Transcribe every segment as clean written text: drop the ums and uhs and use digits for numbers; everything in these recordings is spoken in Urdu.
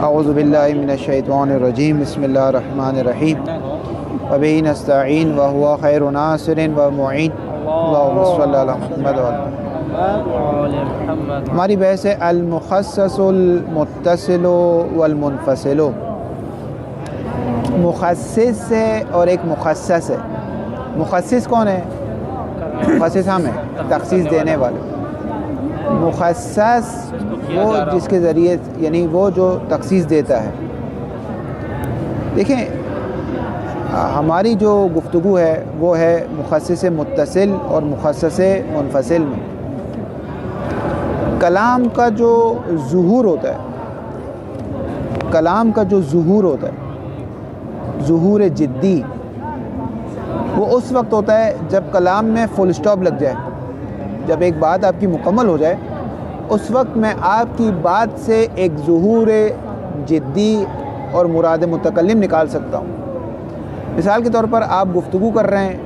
اعوذ باللہ من الشیطان الرجیم بسم اللہ الرحمن الرحیم وبہ نستعین وہو خیر ناصر ومعین اللہم صلی علی محمد ہماری بحث ہے المخصص المتصل والمنفصل. مخصص ہے اور ایک مخصص ہے. مخصص کون ہے؟ مخصص ہم ہیں، تخصیص دینے والے. مخصص وہ جس کے ذریعے یعنی وہ جو تخصیص دیتا ہے. دیکھیں ہماری جو گفتگو ہے وہ ہے مخصص متصل اور مخصص منفصل میں. کلام کا جو ظہور ہوتا ہے، کلام کا جو ظہور ہوتا ہے، ظہور جدی، وہ اس وقت ہوتا ہے جب کلام میں فل سٹاپ لگ جائے. جب ایک بات آپ کی مکمل ہو جائے اس وقت میں آپ کی بات سے ایک ظہور جدی اور مراد متکلم نکال سکتا ہوں. مثال کے طور پر آپ گفتگو کر رہے ہیں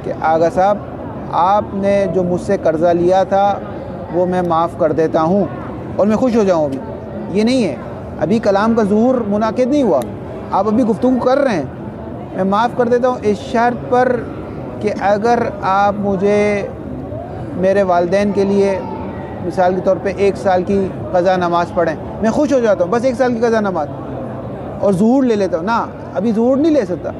کہ آغا صاحب آپ نے جو مجھ سے قرضہ لیا تھا وہ میں معاف کر دیتا ہوں اور میں خوش ہو جاؤں. ابھی یہ نہیں ہے، ابھی کلام کا ظہور منعقد نہیں ہوا. آپ ابھی گفتگو کر رہے ہیں میں معاف کر دیتا ہوں اس شرط پر کہ اگر آپ مجھے میرے والدین کے لیے مثال کے طور پہ 1 سال کی قضا نماز پڑھیں. میں خوش ہو جاتا ہوں، بس 1 سال کی قضا نماز، اور ظہور لے لیتا ہوں. نا ابھی ظہور نہیں لے سکتا.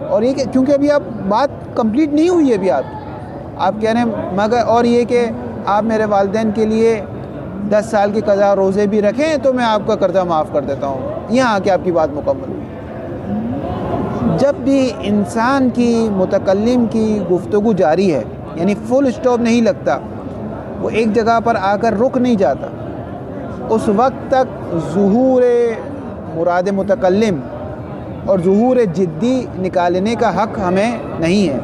اور یہ کہ کیونکہ ابھی آپ بات کمپلیٹ نہیں ہوئی ہے، ابھی آپ کہہ رہے ہیں مگر اور یہ کہ آپ میرے والدین کے لیے 10 سال کی قضا روزے بھی رکھیں تو میں آپ کا قرضہ معاف کر دیتا ہوں. یہاں آ کے آپ کی بات مکمل ہوئی. جب بھی انسان کی متکلم کی گفتگو جاری ہے یعنی فل سٹاپ نہیں لگتا، وہ ایک جگہ پر آ کر رک نہیں جاتا، اس وقت تک ظہور مراد متکلم اور ظہور جدی نکالنے کا حق ہمیں نہیں ہے.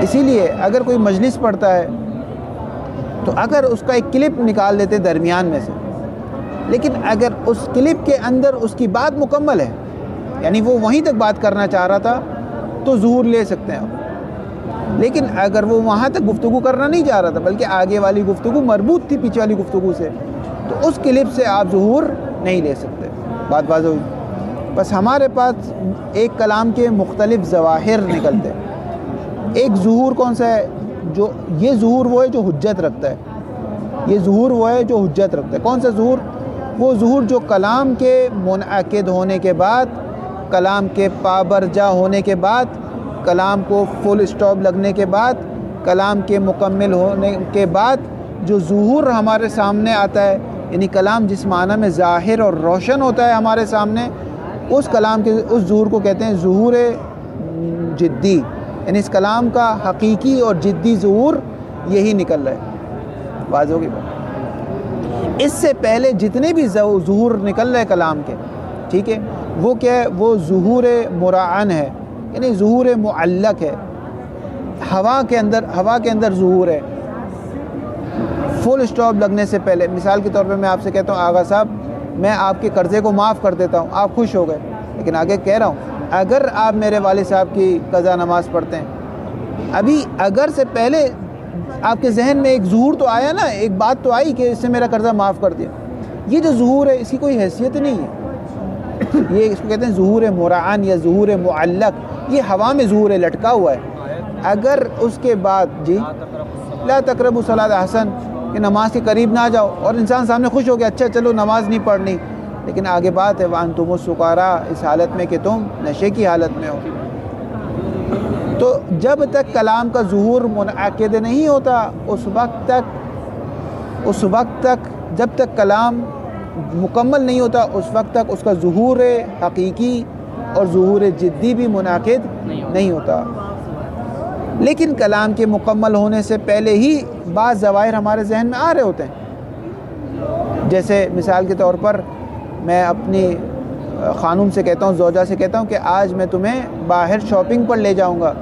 اسی لیے اگر کوئی مجلس پڑھتا ہے تو اگر اس کا ایک کلپ نکال دیتے درمیان میں سے، لیکن اگر اس کلپ کے اندر اس کی بات مکمل ہے یعنی وہ وہیں تک بات کرنا چاہ رہا تھا تو ظہور لے سکتے ہیں. لیکن اگر وہ وہاں تک گفتگو کرنا نہیں چاہ رہا تھا بلکہ آگے والی گفتگو مربوط تھی پیچھے والی گفتگو سے، تو اس کلپ سے آپ ظہور نہیں لے سکتے. بات واضح ہوئی. بس ہمارے پاس ایک کلام کے مختلف ظواہر نکلتے ہیں. ایک ظہور کون سا ہے؟ جو یہ ظہور وہ ہے جو حجت رکھتا ہے. یہ ظہور وہ ہے جو حجت رکھتا ہے. کون سا ظہور؟ وہ ظہور جو کلام کے منعقد ہونے کے بعد، کلام کے پابرجا ہونے کے بعد، کلام کو فل سٹاپ لگنے کے بعد، کلام کے مکمل ہونے کے بعد جو ظہور ہمارے سامنے آتا ہے، یعنی کلام جس معنی میں ظاہر اور روشن ہوتا ہے ہمارے سامنے، اس کلام کے اس ظہور کو کہتے ہیں ظہور جدی. یعنی اس کلام کا حقیقی اور جدی ظہور یہی نکل رہا ہے. واضح ہوگی بات. اس سے پہلے جتنے بھی ظہور نکل رہے کلام کے، ٹھیک ہے، وہ کیا ہے؟ وہ ظہور مراعن ہے، یعنی ظہور معلق ہے. ہوا کے اندر ظہور ہے. فل سٹاپ لگنے سے پہلے مثال کے طور پہ میں آپ سے کہتا ہوں آغا صاحب میں آپ کے قرضے کو معاف کر دیتا ہوں، آپ خوش ہو گئے. لیکن آگے کہہ رہا ہوں اگر آپ میرے والد صاحب کی قضا نماز پڑھتے ہیں، ابھی اگر سے پہلے آپ کے ذہن میں ایک ظہور تو آیا نا، ایک بات تو آئی کہ اس سے میرا قرضہ معاف کر دیا. یہ جو ظہور ہے اس کی کوئی حیثیت نہیں ہے. یہ اس کو کہتے ہیں ظہور مرعن یا ظہور معلق. یہ ہوا میں ظہور ہے، لٹکا ہوا ہے. اگر اس کے بعد جی لا تقربوا الصلاۃ حسن کہ نماز کے قریب نہ جاؤ، اور انسان سامنے خوش ہو گیا اچھا چلو نماز نہیں پڑھنی، لیکن آگے بات ہے وانتم السکارا، اس حالت میں کہ تم نشے کی حالت میں ہو. تو جب تک کلام کا ظہور منعقد نہیں ہوتا اس وقت تک جب تک کلام مکمل نہیں ہوتا اس وقت تک اس کا ظہور حقیقی اور ظہور جدی بھی منعقد نہیں ہوتا. لیکن کلام کے مکمل ہونے سے پہلے ہی بعض ظواہر ہمارے ذہن میں آ رہے ہوتے ہیں. جیسے مثال کے طور پر میں اپنی خانم سے کہتا ہوں، زوجہ سے کہتا ہوں کہ آج میں تمہیں باہر شاپنگ پر لے جاؤں گا،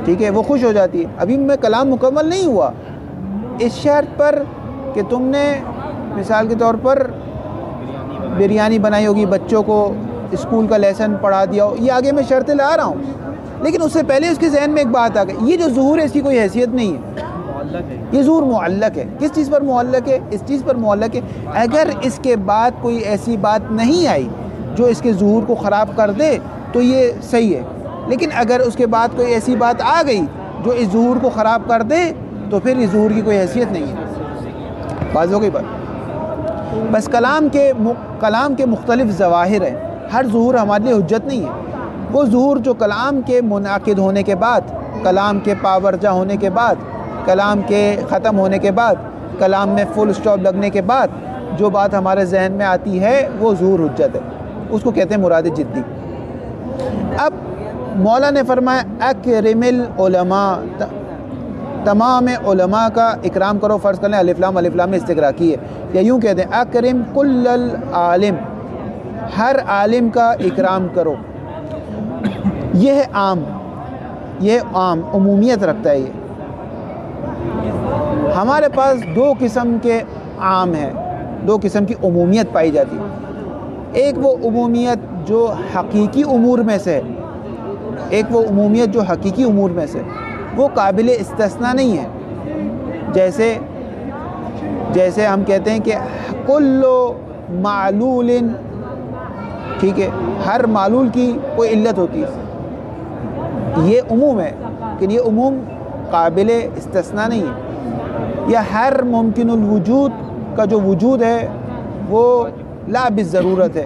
ٹھیک ہے، وہ خوش ہو جاتی ہے. ابھی میں کلام مکمل نہیں ہوا اس شرط پر کہ تم نے مثال کے طور پر بریانی بنائی ہوگی، بچوں کو اسکول کا لیسن پڑھا دیا ہو، یہ آگے میں شرطیں لا رہا ہوں. لیکن اس سے پہلے اس کے ذہن میں ایک بات آ گئی. یہ جو ظہور ہے اس کی کوئی حیثیت نہیں ہے. یہ ظہور معلق ہے. کس چیز پر معلق ہے؟ اس چیز پر معلق ہے اگر اس کے بعد کوئی ایسی بات نہیں آئی جو اس کے ظہور کو خراب کر دے تو یہ صحیح ہے، لیکن اگر اس کے بعد کوئی ایسی بات آ گئی جو اس ظہور کو خراب کر دے تو پھر اس ظہور کی کوئی حیثیت نہیں ہے. بات ہو گئی بات. بس کلام کے مختلف ظواہر ہیں، ہر ظہور ہمارے لیے حجت نہیں ہے. وہ ظہور جو کلام کے منعقد ہونے کے بعد، کلام کے پاورجا ہونے کے بعد، کلام کے ختم ہونے کے بعد، کلام میں فل اسٹاپ لگنے کے بعد جو بات ہمارے ذہن میں آتی ہے وہ ظہور حجت ہے، اس کو کہتے ہیں مراد جدی. اب مولا نے فرمایا اکرم العلماء، تمام علماء کا اکرام کرو. فرض کر لیں الف لام استغراقی ہے، یا یوں کہتے ہیں اکرم کل العالم، ہر عالم کا اکرام کرو. یہ ہے عام، یہ عام عمومیت رکھتا ہے. یہ ہمارے پاس دو قسم کے عام ہیں، دو قسم کی عمومیت پائی جاتی ہے. ایک وہ عمومیت جو حقیقی امور میں سے ہے، ایک وہ عمومیت جو حقیقی امور میں سے، وہ قابل استثناء نہیں ہے. جیسے ہم کہتے ہیں کہ کل معلول، ٹھیک ہے، ہر معلول کی کوئی علت ہوتی ہے. یہ عموم ہے لیکن یہ عموم قابل استثناء نہیں ہے. یا ہر ممکن الوجود کا جو وجود ہے وہ لا بالضرورت ہے،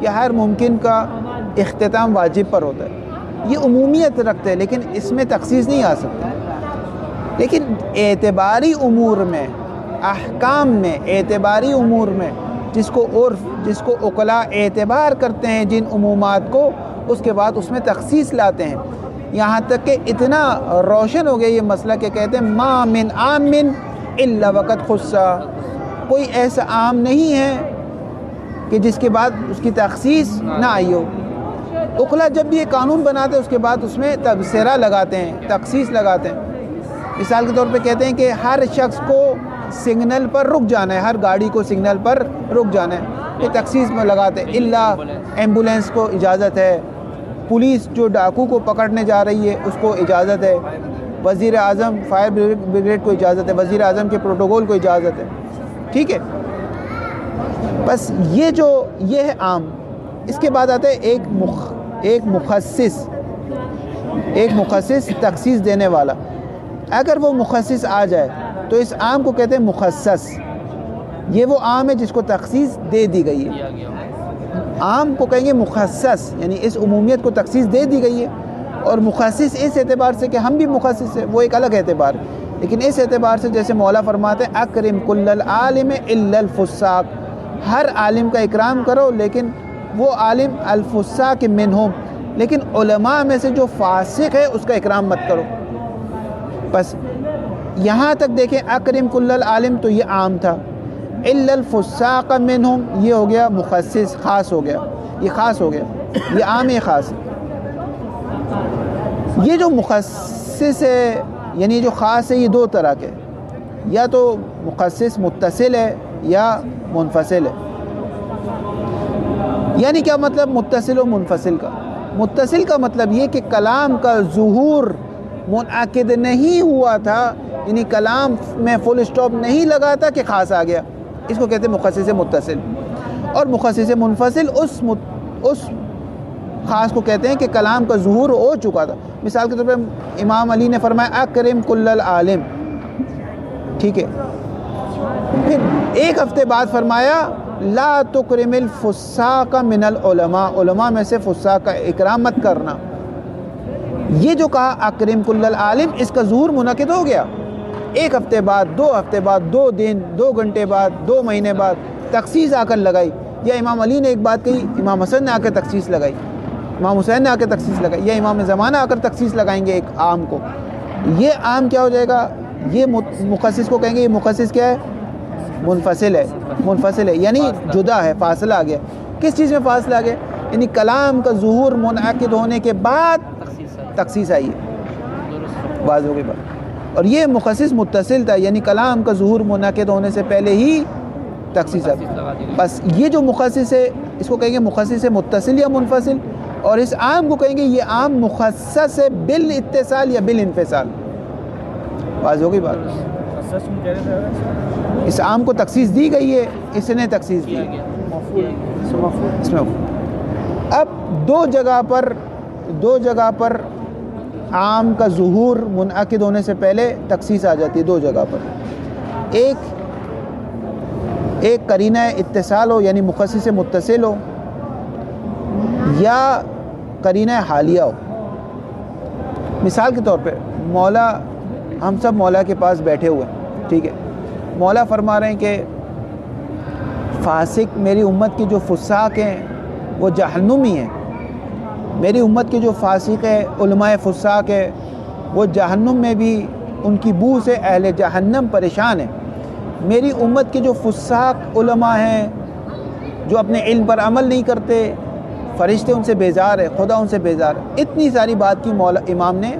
یا ہر ممکن کا اختتام واجب پر ہوتا ہے. یہ عمومیت رکھتے ہیں لیکن اس میں تخصیص نہیں آ سکتا. لیکن اعتباری امور میں، احکام میں، اعتباری امور میں جس کو عرف، جس کو عقلاء اعتبار کرتے ہیں جن عمومات کو، اس کے بعد اس میں تخصیص لاتے ہیں. یہاں تک کہ اتنا روشن ہو گیا یہ مسئلہ کہ کہتے ہیں ما من عام الا وقد خص، کوئی ایسا عام نہیں ہے کہ جس کے بعد اس کی تخصیص نہ آئی ہو. عقلاء جب بھی یہ قانون بناتے ہیں اس کے بعد اس میں تبصرہ لگاتے ہیں، تخصیص لگاتے ہیں. مثال کے طور پہ کہتے ہیں کہ ہر شخص کو سگنل پر رک جانا ہے، ہر گاڑی کو سگنل پر رک جانا ہے. یہ تخصیص میں لگاتے ہیں. الا ایمبولینس کو اجازت ہے، پولیس جو ڈاکو کو پکڑنے جا رہی ہے اس کو اجازت ہے، وزیر اعظم فائر بریگیڈ کو اجازت ہے، وزیر اعظم کے پروٹوکول کو اجازت ہے. ٹھیک ہے، بس یہ ہے عام. اس کے بعد آتا ہے ایک مخصص تخصیص دینے والا. اگر وہ مخصص آ جائے تو اس عام کو کہتے ہیں مخصص. یہ وہ عام ہے جس کو تخصیص دے دی گئی ہے. عام کو کہیں گے مخصص، یعنی اس عمومیت کو تخصیص دے دی گئی ہے. اور مخصص اس اعتبار سے کہ ہم بھی مخصص ہیں، وہ ایک الگ اعتبار ہے. لیکن اس اعتبار سے جیسے مولا فرماتے ہیں اکرم کل العالم الا الفساق، ہر عالم کا اکرام کرو لیکن وہ عالم الفساق منہم، لیکن علماء میں سے جو فاسق ہے اس کا اکرام مت کرو. بس یہاں تک دیکھیں اکرم کل العالم تو یہ عام تھا، الا الفساق منہم یہ ہو گیا مخصص، خاص ہو گیا. یہ خاص ہو گیا، یہ عام یہ خاص. یہ جو مخصص ہے یعنی جو خاص ہے یہ دو طرح کے، یا تو مخصص متصل ہے یا منفصل ہے. یعنی کیا مطلب متصل و منفصل کا؟ متصل کا مطلب یہ کہ کلام کا ظہور منعقد نہیں ہوا تھا، یعنی کلام میں فل اسٹاپ نہیں لگا تھا کہ خاص آ گیا، اس کو کہتے ہیں مخصص متصل. اور مخصص منفصل اس خاص کو کہتے ہیں کہ کلام کا ظہور ہو چکا تھا. مثال کے طور پہ امام علی نے فرمایا اکرم کل العالم، ٹھیک ہے. پھر ایک ہفتے بعد فرمایا لا تکرم الفساق من العلماء، علماء میں سے فساق کا اکرام مت کرنا. یہ جو کہا اکرم کل العالم، اس کا ظہور منعقد ہو گیا. ایک ہفتے بعد، 2 ہفتے بعد، 2 دن، 2 گھنٹے بعد، 2 مہینے بعد تخصیص آ کر لگائی. یا امام علی نے ایک بات کہی، امام حسن نے آ کر تخصیص لگائی، امام حسین نے آ کر تخصیص لگائی، یا امام زمانہ آ کر تخصیص لگائیں گے ایک عام کو. یہ عام کیا ہو جائے گا؟ یہ مخصص کو کہیں گے یہ مخصص کیا ہے؟ منفصل ہے. منفصل ہے یعنی جدا ہے، فاصلہ آ گیا. کس چیز میں فاصلہ آ گیا؟ یعنی کلام کا ظہور منعقد ہونے کے بعد تخصیص آئی ہے. باز ہو گئی بات. اور یہ مخصص متصل تھا، یعنی کلام کا ظہور منعقد ہونے سے پہلے ہی تخصیص آئی. بس یہ جو مخصص ہے اس کو کہیں گے مخصص متصل یا منفصل. اور اس عام کو کہیں گے یہ عام مخصص ہے بالاتصال یا بالانفصال. واضح ہو گئی بات. اس عام کو تخصیص دی گئی ہے, اس نے تخصیص دی ہے اس میں. اب دو جگہ پر عام کا ظہور منعقد ہونے سے پہلے تخصیص آ جاتی ہے, دو جگہ پر. ایک قرینہ اتصال ہو یعنی مخصص متصل ہو, یا قرینہ حالیہ ہو. مثال کے طور پہ مولا, ہم سب مولا کے پاس بیٹھے ہوئے ہیں, ٹھیک ہے. مولا فرما رہے ہیں کہ فاسق میری امت کی جو فساق ہیں وہ جہنمی ہیں, میری امت کے جو فاسق ہے علماء فساق ہے وہ جہنم میں بھی ان کی بو سے اہل جہنم پریشان ہیں. میری امت کے جو فساق علماء ہیں جو اپنے علم پر عمل نہیں کرتے, فرشتے ان سے بیزار ہے, خدا ان سے بیزار ہے. اتنی ساری بات کی مولا امام نے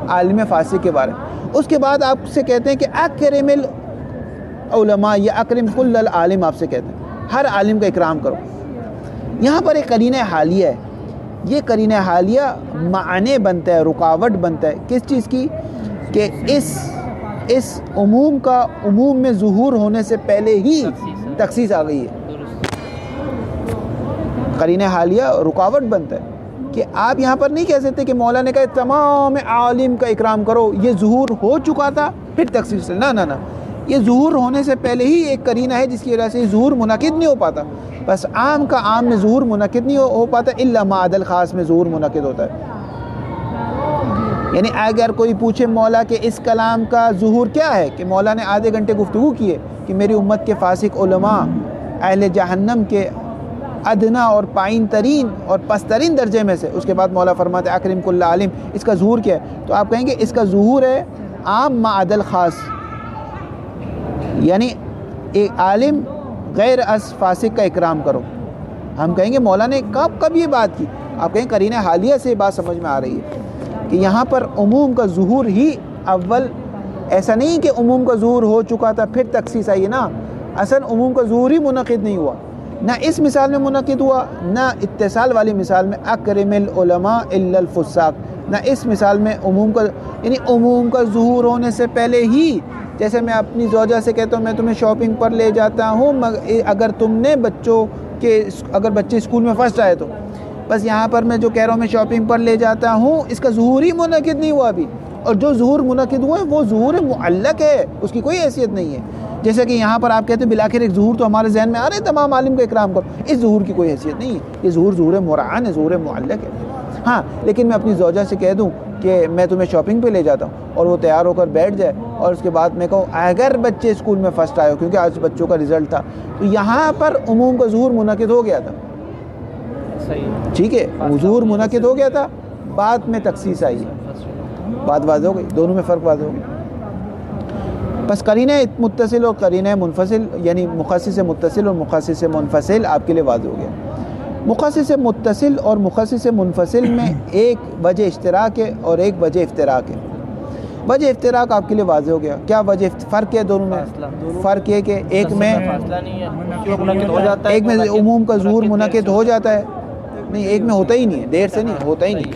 عالم فاسق کے بارے. اس کے بعد آپ سے کہتے ہیں کہ اکرم العلماء یا اکرم کل العالم, آپ سے کہتے ہیں ہر عالم کا اکرام کرو. یہاں پر ایک قرینہ حالیہ ہے. یہ قرینہ حالیہ معنی بنتا ہے, رکاوٹ بنتا ہے کس چیز کی, کہ اس عموم کا عموم میں ظہور ہونے سے پہلے ہی تخصیص آ گئی ہے. قرینہ حالیہ رکاوٹ بنتا ہے کہ آپ یہاں پر نہیں کہہ سکتے کہ مولا نے کہا تمام عالم کا اکرام کرو, یہ ظہور ہو چکا تھا پھر تخصیص. نہ, یہ ظہور ہونے سے پہلے ہی ایک قرینہ ہے جس کی وجہ سے ظہور منعقد نہیں ہو پاتا. بس عام کا عام میں ظہور منعقد نہیں ہو پاتا, الا ما عدا الخاص میں ظہور منعقد ہوتا ہے. یعنی اگر کوئی پوچھے مولا کہ اس کلام کا ظہور کیا ہے, کہ مولا نے آدھے گھنٹے گفتگو کی ہے کہ میری امت کے فاسق علماء اہل جہنم کے ادنا اور پائن ترین اور پسترین درجے میں سے, اس کے بعد مولا فرماتے اکرم کل عالم, اس کا ظہور کیا ہے؟ تو آپ کہیں گے اس کا ظہور ہے عام ما عدا الخاص, یعنی ایک عالم غیر از فاسق کا اکرام کرو. ہم کہیں گے مولا نے کب یہ بات کی؟ آپ کہیں قرینہ حالیہ سے بات سمجھ میں آ رہی ہے کہ یہاں پر عموم کا ظہور ہی اول, ایسا نہیں کہ عموم کا ظہور ہو چکا تھا پھر تخصیص آئی ہے. نا, اصل عموم کا ظہور ہی منعقد نہیں ہوا, نہ اس مثال میں منعقد ہوا, نہ اتصال والی مثال میں اکرم العلماء الا الفساق, نہ اس مثال میں عموم کا, یعنی عموم کا ظہور ہونے سے پہلے ہی. جیسے میں اپنی زوجہ سے کہتا ہوں میں تمہیں شاپنگ پر لے جاتا ہوں اگر تم نے اگر بچے اسکول میں فرسٹ آئے تو, بس یہاں پر میں جو کہہ رہا ہوں میں شاپنگ پر لے جاتا ہوں, اس کا ظہور ہی منعقد نہیں ہوا ابھی. اور جو ظہور منعقد ہوا ہے وہ ظہور معلق ہے, اس کی کوئی حیثیت نہیں ہے. جیسے کہ یہاں پر آپ کہتے ہیں بالآخر ایک ظہور تو ہمارے ذہن میں آ رہے ہیں تمام عالم کا اکرام کرو, اس ظہور کی کوئی حیثیت نہیں ہے. یہ ظہور مرعان ہے, ظہور معلق ہے. ہاں, لیکن میں اپنی زوجہ سے کہہ دوں کہ میں تمہیں شاپنگ پہ لے جاتا ہوں اور وہ تیار ہو کر بیٹھ جائے, اور اس کے بعد میں کہوں اگر بچے اسکول میں فرسٹ آئے ہو, کیونکہ آج بچوں کا رزلٹ تھا, تو یہاں پر عموم کا ظہور منعقد ہو گیا تھا. ٹھیک ہے, ظہور منعقد ہو گیا تھا, بعد میں تخصیص آئی ہے. بات واضح ہو گئی, دونوں میں فرق واضح ہو گیا. بس قرینہ متصل اور قرینہ منفصل, یعنی مخصص متصل اور مخصص منفصل آپ کے لیے واضح ہو گیا. مخصص متصل اور مخصص منفصل میں ایک وجہ اشتراک ہے اور ایک وجہ افتراق ہے. وجہ افتراق آپ کے لیے واضح ہو گیا. کیا وجہ فرق ہے دونوں میں؟ فرق یہ کہ ایک میں عموم کا ظہور منعقد ہو جاتا ہے, نہیں ایک میں ہوتا ہی نہیں ہے, دیر سے نہیں ہوتا ہی نہیں.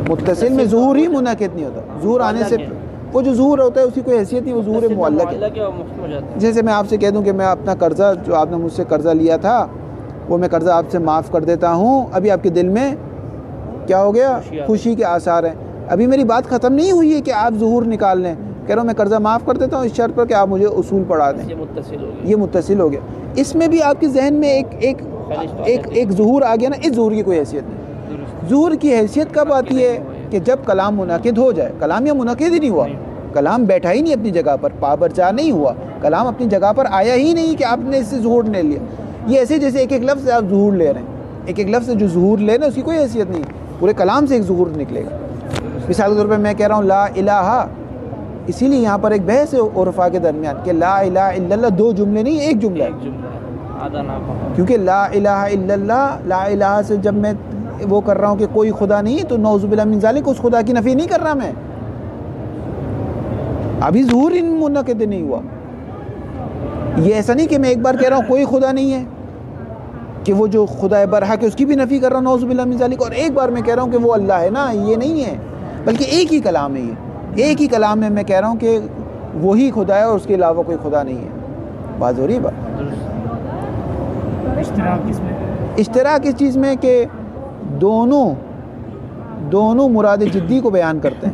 متصل میں ظہور ہی منعقد نہیں ہوتا. ظہور آنے سے وہ جو ظہور ہوتا ہے اس کی کوئی حیثیت نہیں, وہ ظہور معلق ہے. جیسے میں آپ سے کہہ دوں کہ میں اپنا قرضہ جو آپ نے مجھ سے قرضہ لیا تھا وہ میں قرضہ آپ سے معاف کر دیتا ہوں, ابھی آپ کے دل میں کیا ہو گیا؟ خوشی کے آثار ہیں. ابھی میری بات ختم نہیں ہوئی ہے کہ آپ ظہور نکال لیں. کہہ رہا ہوں میں قرضہ معاف کر دیتا ہوں اس شرط پر کہ آپ مجھے اصول پڑھا دیں. یہ متصل ہو گیا. اس میں بھی آپ کے ذہن میں ایک ظہور آ گیا نا, اس ظہور کی کوئی حیثیت نہیں. ظہور کی حیثیت کب آتی ہے؟ کہ جب کلام منعقد ہو جائے. کلام یہ منعقد ہی نہیں ہوا, کلام بیٹھا ہی نہیں اپنی جگہ پر, پابرجا نہیں ہوا, کلام اپنی جگہ پر آیا ہی نہیں کہ آپ نے اس سے ظہور لے لیا. یہ ایسے جیسے ایک لفظ سے آپ ظہور لے رہے ہیں, ایک لفظ سے جو ظہور لے رہے ہیں اس کی کوئی حیثیت نہیں, پورے کلام سے ایک ظہور نکلے گا. مثال کے طور پہ میں کہہ رہا ہوں لا الہ, اسی لیے یہاں پر ایک بحث ہے عرفاء کے درمیان کہ لا الہ الا اللہ دو جملے نہیں ایک جملہ ہے. کیونکہ لا الہ الا اللہ, لا الہ سے جب میں وہ کر رہا ہوں کہ کوئی خدا نہیں, تو نعوذ باللہ من ذالک اس خدا کی نفی نہیں کر رہا میں, ابھی ظہور ہی منعقد نہیں ہوا. یہ ایسا نہیں کہ میں ایک بار کہہ رہا ہوں کوئی خدا نہیں ہے کہ وہ جو خدا برحق ہے اس کی بھی نفی کر رہا ہوں نعوذ باللہ من ذالک, اور ایک بار میں کہہ رہا ہوں کہ وہ اللہ ہے نا, یہ نہیں ہے, بلکہ ایک ہی کلام ہے. ایک ہی کلام میں کہہ رہا ہوں کہ وہی خدا ہے اور اس کے علاوہ کوئی خدا نہیں ہے. بات ہو رہی ہے بات. اشتراک اس چیز میں کہ دونوں مراد جدی کو بیان کرتے ہیں.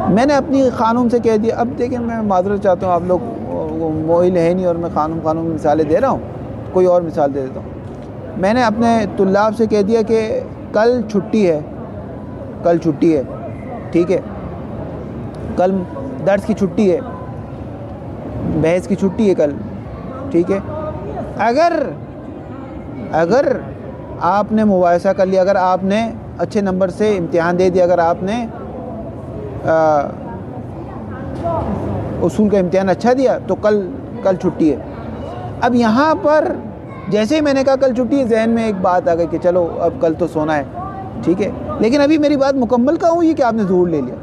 میں نے اپنی خانم سے کہہ دیا. اب دیکھیں میں معذرت چاہتا ہوں, آپ لوگ موئل ہے نہیں اور میں خانم مثالیں دے رہا ہوں, کوئی اور مثال دے دیتا ہوں. میں نے اپنے طلاب سے کہہ دیا کہ کل چھٹی ہے, ٹھیک ہے, کل درس کی چھٹی ہے, بحث کی چھٹی ہے کل, ٹھیک ہے. اگر آپ نے مباحثہ کر لیا, اگر آپ نے اچھے نمبر سے امتحان دے دیا, اگر آپ نے اصول کا امتحان اچھا دیا تو کل چھٹی ہے. اب یہاں پر جیسے ہی میں نے کہا کل چھٹی ہے, ذہن میں ایک بات آ گئی کہ چلو اب کل تو سونا ہے, ٹھیک ہے. لیکن ابھی میری بات مکمل کا ہوئی کہ آپ نے ظہور لے لیا.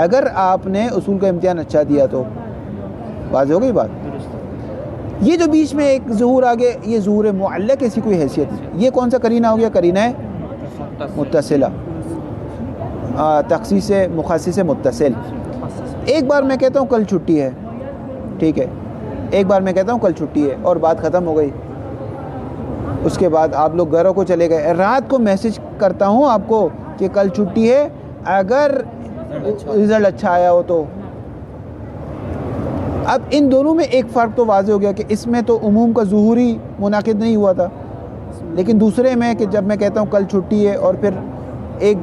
اگر آپ نے اصول کا امتحان اچھا دیا تو واضح ہو گئی بات. یہ جو بیچ میں ایک ظہور آگے, یہ ظہور معلق, ایسی کوئی حیثیت نہیں. یہ کون سا قرینہ ہو گیا؟ قرینہ متصلہ, تخصیص مخصص متصل. ایک بار میں کہتا ہوں کل چھٹی ہے, ٹھیک ہے, ایک بار میں کہتا ہوں کل چھٹی ہے اور بات ختم ہو گئی. اس کے بعد آپ لوگ گھروں کو چلے گئے. رات کو میسج کرتا ہوں آپ کو کہ کل چھٹی ہے, اگر رزلٹ اچھا آیا ہو تو. اب ان دونوں میں ایک فرق تو واضح ہو گیا کہ اس میں تو عموم کا ظہور ہی منعقد نہیں ہوا تھا, لیکن دوسرے میں کہ جب میں کہتا ہوں کل چھٹی ہے اور پھر ایک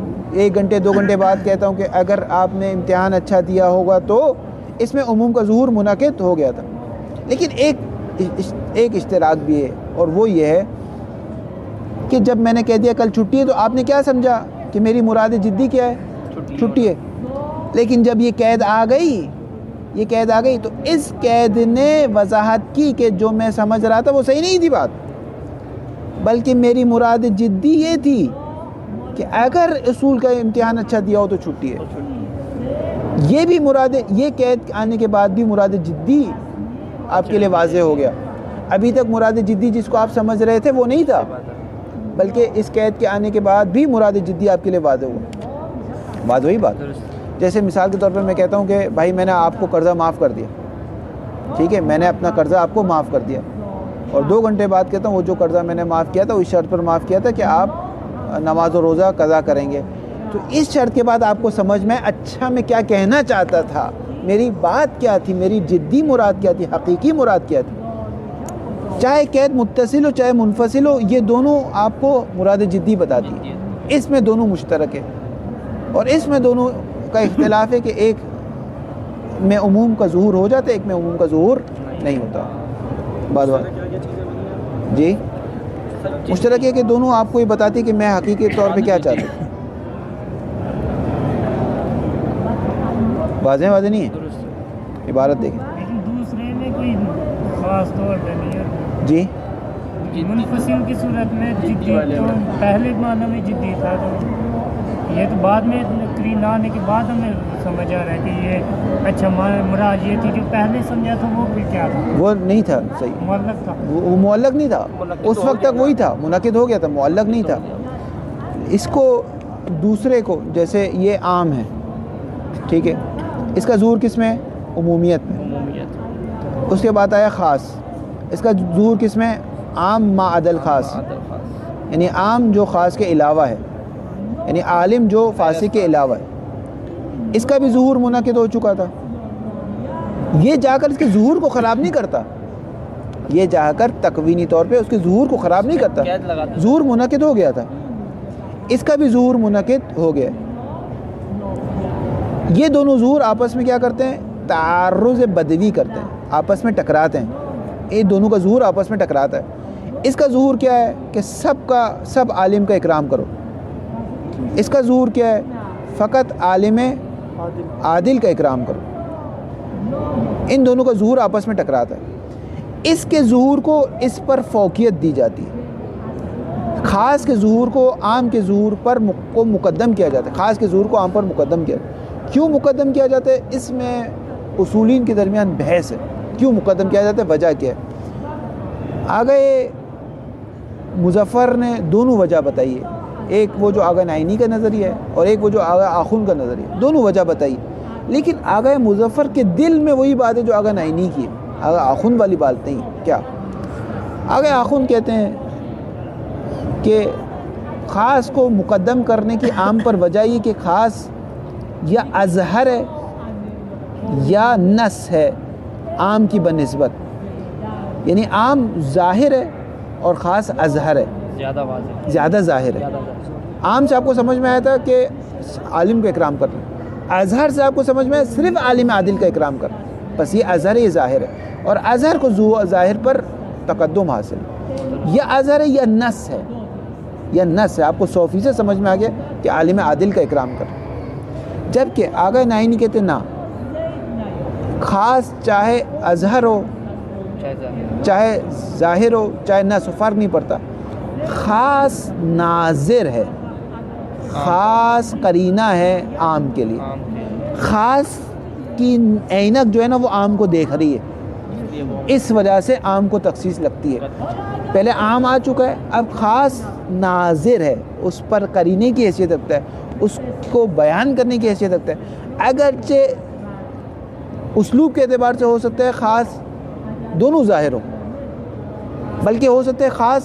گھنٹے 2 گھنٹے بعد کہتا ہوں کہ اگر آپ نے امتحان اچھا دیا ہوگا تو, اس میں عموم کا ظہور منعقد ہو گیا تھا. لیکن ایک اشتراک بھی ہے, اور وہ یہ ہے کہ جب میں نے کہہ دیا کل چھٹی ہے تو آپ نے کیا سمجھا کہ میری مراد جدی کیا ہے؟ چھٹی ہے. لیکن جب یہ قید آ گئی تو اس قید نے وضاحت کی کہ جو میں سمجھ رہا تھا وہ صحیح نہیں تھی بات, بلکہ میری مراد جدی یہ تھی کہ اگر اصول کا امتحان اچھا دیا ہو تو چھٹی ہے. یہ بھی یہ قید آنے کے بعد بھی مراد جدی آپ کے لیے واضح ہو گیا. ابھی تک مراد جدی جس کو آپ سمجھ رہے تھے وہ نہیں تھا, بلکہ اس قید کے آنے کے بعد بھی مراد جدی آپ کے لیے واضح ہوا. بات وہی بات. جیسے مثال کے طور پر میں کہتا ہوں کہ بھائی میں نے آپ کو قرضہ معاف کر دیا, ٹھیک ہے, میں نے اپنا قرضہ آپ کو معاف کر دیا, اور 2 گھنٹے بعد کہتا ہوں وہ جو قرضہ میں نے معاف کیا تھا اس شرط پر معاف کیا تھا کہ آپ نماز و روزہ قضا کریں گے. تو اس شرط کے بعد آپ کو سمجھ میں اچھا میں کیا کہنا چاہتا تھا, میری بات کیا تھی, میری جدی مراد کیا تھی, حقیقی مراد کیا تھی. چاہے قید متصل ہو چاہے منفصل ہو, یہ دونوں آپ کو مراد جدی بتاتی ہے. اس میں دونوں مشترک ہے, اور اس میں دونوں کا اختلاف ہے کہ ایک میں عموم کا ظہور ہو جاتا ہے, ایک میں عموم کا ظہور نہیں ہوتا. بات جی مشترک ہے کہ دونوں آپ کو یہ بتاتی کہ میں حقیقی طور پہ کیا چاہتا ہوں. واضح نہیں ہے عبارت دیکھیں. دوسرے میں کوئی خاص طور پہ نہیں ہے. جی منفصل کی صورت میں جدی تو پہلے معنی میں جدی تھا, تو یہ تو بعد میں قرینہ آنے کے بعد ہمیں سمجھ آ رہا ہے کہ یہ اچھا مراد یہ تھی. جو پہلے سمجھا تھا وہ پھر کیا تھا؟ وہ نہیں تھا صحیح, معلق تھا. وہ معلق نہیں تھا, اس وقت تک وہی تھا, منعقد ہو گیا تھا, معلق نہیں تھا. اس کو دوسرے کو, جیسے یہ عام ہے, ٹھیک ہے, اس کا ظہور کس میں؟ عمومیت میں. اس کے بعد آیا خاص, اس کا ظہور کس میں؟ عام ما عدل خاص, یعنی عام جو خاص کے علاوہ ہے, یعنی عالم جو فاسق کے علاوہ ہے. اس کا بھی ظہور منعقد ہو چکا تھا. یہ جا کر اس کے ظہور کو خراب نہیں کرتا, یہ جا کر تکوینی طور پہ اس کے ظہور کو خراب نہیں کرتا, ظہور منعقد ہو گیا تھا. اس کا بھی ظہور منعقد ہو گیا. یہ دونوں ظہور آپس میں کیا کرتے ہیں؟ تعرض بدوی کرتے ہیں, آپس میں ٹکراتے ہیں. یہ دونوں کا ظہور آپس میں ٹکراتا ہے. اس کا ظہور کیا ہے کہ سب عالم کا اکرام کرو. اس کا ظہور کیا ہے؟ فقط عالم عادل کا اکرام کرو. ان دونوں کا ظہور آپس میں ٹکراتا ہے. اس کے ظہور کو اس پر فوقیت دی جاتی ہے. خاص کے ظہور کو عام کے ظہور پر مقدم کیا جاتا ہے. خاص کے ظہور کو عام پر مقدم کیا جاتا ہے. کیوں مقدم کیا جاتا ہے؟ اس میں اصولین کے درمیان بحث ہے. کیوں مقدم کیا جاتا ہے, وجہ کیا ہے؟ آگے مظفر نے دونوں وجہ بتائی ہے. ایک وہ جو آغا نعینی کا نظریہ ہے اور ایک وہ جو آغا آخوند کا نظریہ ہے، دونوں وجہ بتائی، لیکن آغا مظفر کے دل میں وہی بات ہے جو آغا نعینی کی ہے، آغا آخوند والی بات نہیں۔ کیا آغا آخوند کہتے ہیں کہ خاص کو مقدم کرنے کی عام پر وجہ یہ کہ خاص یا اظہر ہے یا نص ہے عام کی بنسبت، یعنی عام ظاہر ہے اور خاص اظہر ہے، زیادہ ظاہر ہے۔ عام سے آپ کو سمجھ میں آیا تھا کہ عالم کا اکرام کرنا، اظہر سے آپ کو سمجھ میں آیا صرف عالم عادل کا اکرام کرنا، بس یہ اظہر ہے، یہ ظاہر ہے، اور اظہر کو ظاہر پر تقدم حاصل ہے، یا اظہر ہے یا نص ہے، یا نص ہے، آپ کو 100% سمجھ میں آ گیا کہ عالم عادل کا اکرام کرنا۔ جبکہ آغا نعینی کہتے نا، خاص چاہے اظہر ہو چاہے ظاہر ہو چاہے نص ہو، فرق نہیں پڑتا، خاص ناظر ہے، خاص قرینہ ہے عام کے لیے، خاص کی عینک جو ہے نا وہ عام کو دیکھ رہی ہے، اس وجہ سے عام کو تخصیص لگتی ہے۔ پہلے عام آ چکا ہے، اب خاص ناظر ہے، اس پر قرینے کی حیثیت رکھتا ہے، اس کو بیان کرنے کی حیثیت رکھتا ہے۔ اگرچہ اسلوب کے اعتبار سے ہو سکتا ہے خاص دونوں ظاہر ہو، بلکہ ہو سکتا ہے خاص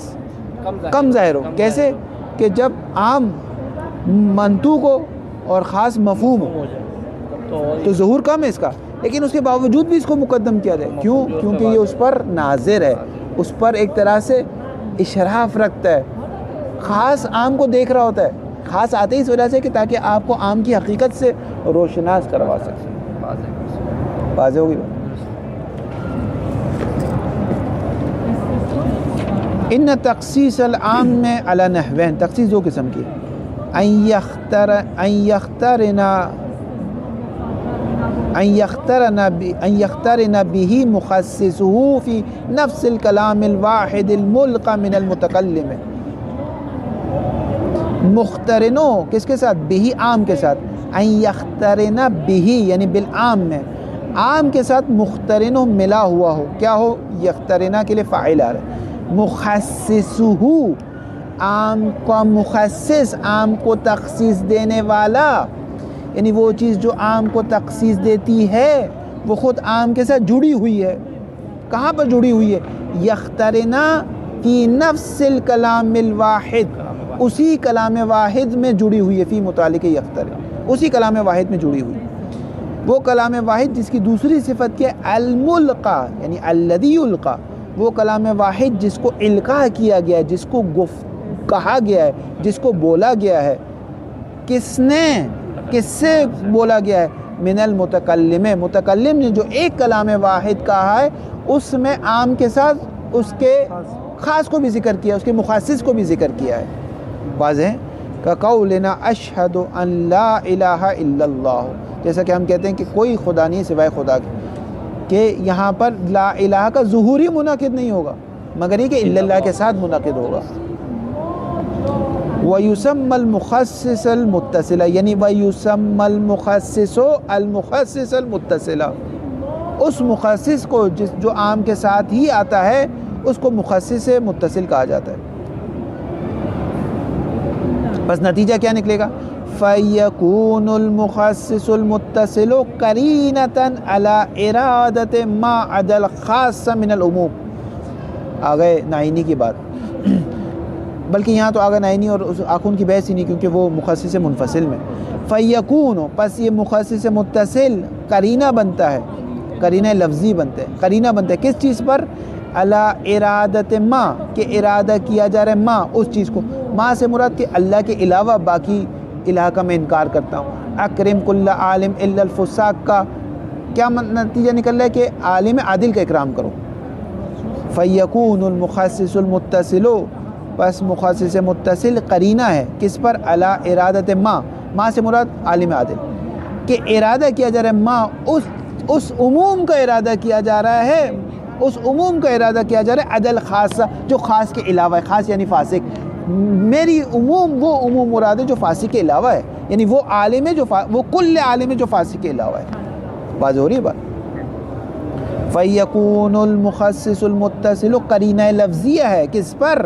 کم ظاہر ہو۔ کیسے کہ جب عام منطوق ہو اور خاص مفہوم ہو تو ظہور کم ہے اس کا، لیکن اس کے باوجود بھی اس کو مقدم کیا جائے۔ کیوں؟ کیونکہ یہ اس پر ناظر ہے، اس پر ایک طرح سے اشراف رکھتا ہے، خاص عام کو دیکھ رہا ہوتا ہے۔ خاص آتے ہی اس وجہ سے کہ تاکہ آپ کو عام کی حقیقت سے روشناس کروا سکے۔ واضح ہوگی بات؟ ان تخصیص العام میں علی نحوین، تخصیص دو قسم کی، ان یخترن به مخصصه فی نفس الکلام الواحد الملقى من المتکلم، مخترنو کس کے ساتھ؟ بہی عام کے ساتھ، ان یخترن بہی یعنی بالعام میں، عام کے ساتھ مخترنو ملا ہوا ہو، کیا ہو؟ یخترنہ کے لیے فاعل آ رہا ہے، مخصصہ عام کا مخصص، عام کو تخصیص دینے والا، یعنی وہ چیز جو عام کو تخصیص دیتی ہے وہ خود عام کے ساتھ جڑی ہوئی ہے۔ کہاں پر جڑی ہوئی ہے؟ یخترنہ فی نفس الکلام الواحد، اسی کلام واحد میں جڑی ہوئی ہے، فی متعلق یخترن، اسی کلام واحد میں جڑی ہوئی، وہ کلام واحد جس کی دوسری صفت کیا ہے؟ الملقى یعنی الذی یلقى، وہ کلام واحد جس کو القاء کیا گیا ہے، جس کو کہا گیا ہے، جس کو بولا گیا ہے۔ کس نے؟ کس سے بولا گیا ہے؟ من المتکلم، متکلم نے جو ایک کلام واحد کہا ہے اس میں عام کے ساتھ اس کے خاص کو بھی ذکر کیا، اس کے مخصص کو بھی ذکر کیا ہے۔ واضح ہے؟ کقولنا اشہد ان لا الہ الا اللہ، جیسا کہ ہم کہتے ہیں کہ کوئی خدا نہیں سوائے خدا کے، کہ یہاں پر لا الہ کا ظہوری منعقد نہیں ہوگا مگر یہ کہ الا اللہ کے ساتھ منعقد ہوگا۔ وَيُسَمَّ الْمُخَصِّصَ الْمُتَّصِلَ، یعنی وَيُسَمَّ الْمُخَصِّصُ الْمُخَصِّصَ الْمُتَّصِلَ، اس مخصص کو جو عام کے ساتھ ہی آتا ہے اس کو مخصص متصل کہا جاتا ہے۔ بس نتیجہ کیا نکلے گا؟ فَيَكُونُ الْمُخَصِّصُ الْمُتَّصِلُ قَرِينَةً عَلَى إِرَادَةٍ مَا عَدَى الْخَاصَّ مِنَ الْعُمُومِ، آگئے نعینی کی بات، بلکہ یہاں تو آگا نعینی اور آخوند کی بحث ہی نہیں، کیونکہ وہ مخصص منفصل میں۔ فَيَكُونُ، پس یہ مخصص متصل قرینہ بنتا ہے، قرینہ لفظی بنتا ہے، قرینہ بنتا ہے کس چیز پر؟ علی ارادت ما، کہ ارادہ کیا جا رہا ہے ما، اس چیز کو، ما سے مراد کہ اللہ کے علاوہ باقی الہ کا میں انکار کرتا ہوں۔ اکرم کل عالم الا الفساق کا کیا نتیجہ نکل رہا ہے؟ کہ عالم عادل کا اکرام کرو۔ فَيَكُونُ الْمُخَصِّصُ الْمُتَّصِلُ، پس مخصص متصل قرینہ ہے کس پر؟ علی ارادت ما، ما سے مراد عالم عادل، کہ ارادہ کیا جا رہا ہے ما، اس عموم کا ارادہ کیا جا رہا ہے، اس عموم کا ارادہ کیا جا رہا ہے عدل خاصہ، جو خاص کے علاوہ ہے، خاص یعنی فاسق، میری عموم وہ عموم مراد ہے جو فاسق کے علاوہ ہے، یعنی وہ عالم ہے جو وہ کل عالم ہے جو فاسق کے علاوہ ہے۔ واضح ہو رہی ہے بات؟ فَيَكُونُ الْمُخَصِّصُ الْمُتَّصِلُ قرینہ لفظیہ ہے کس پر؟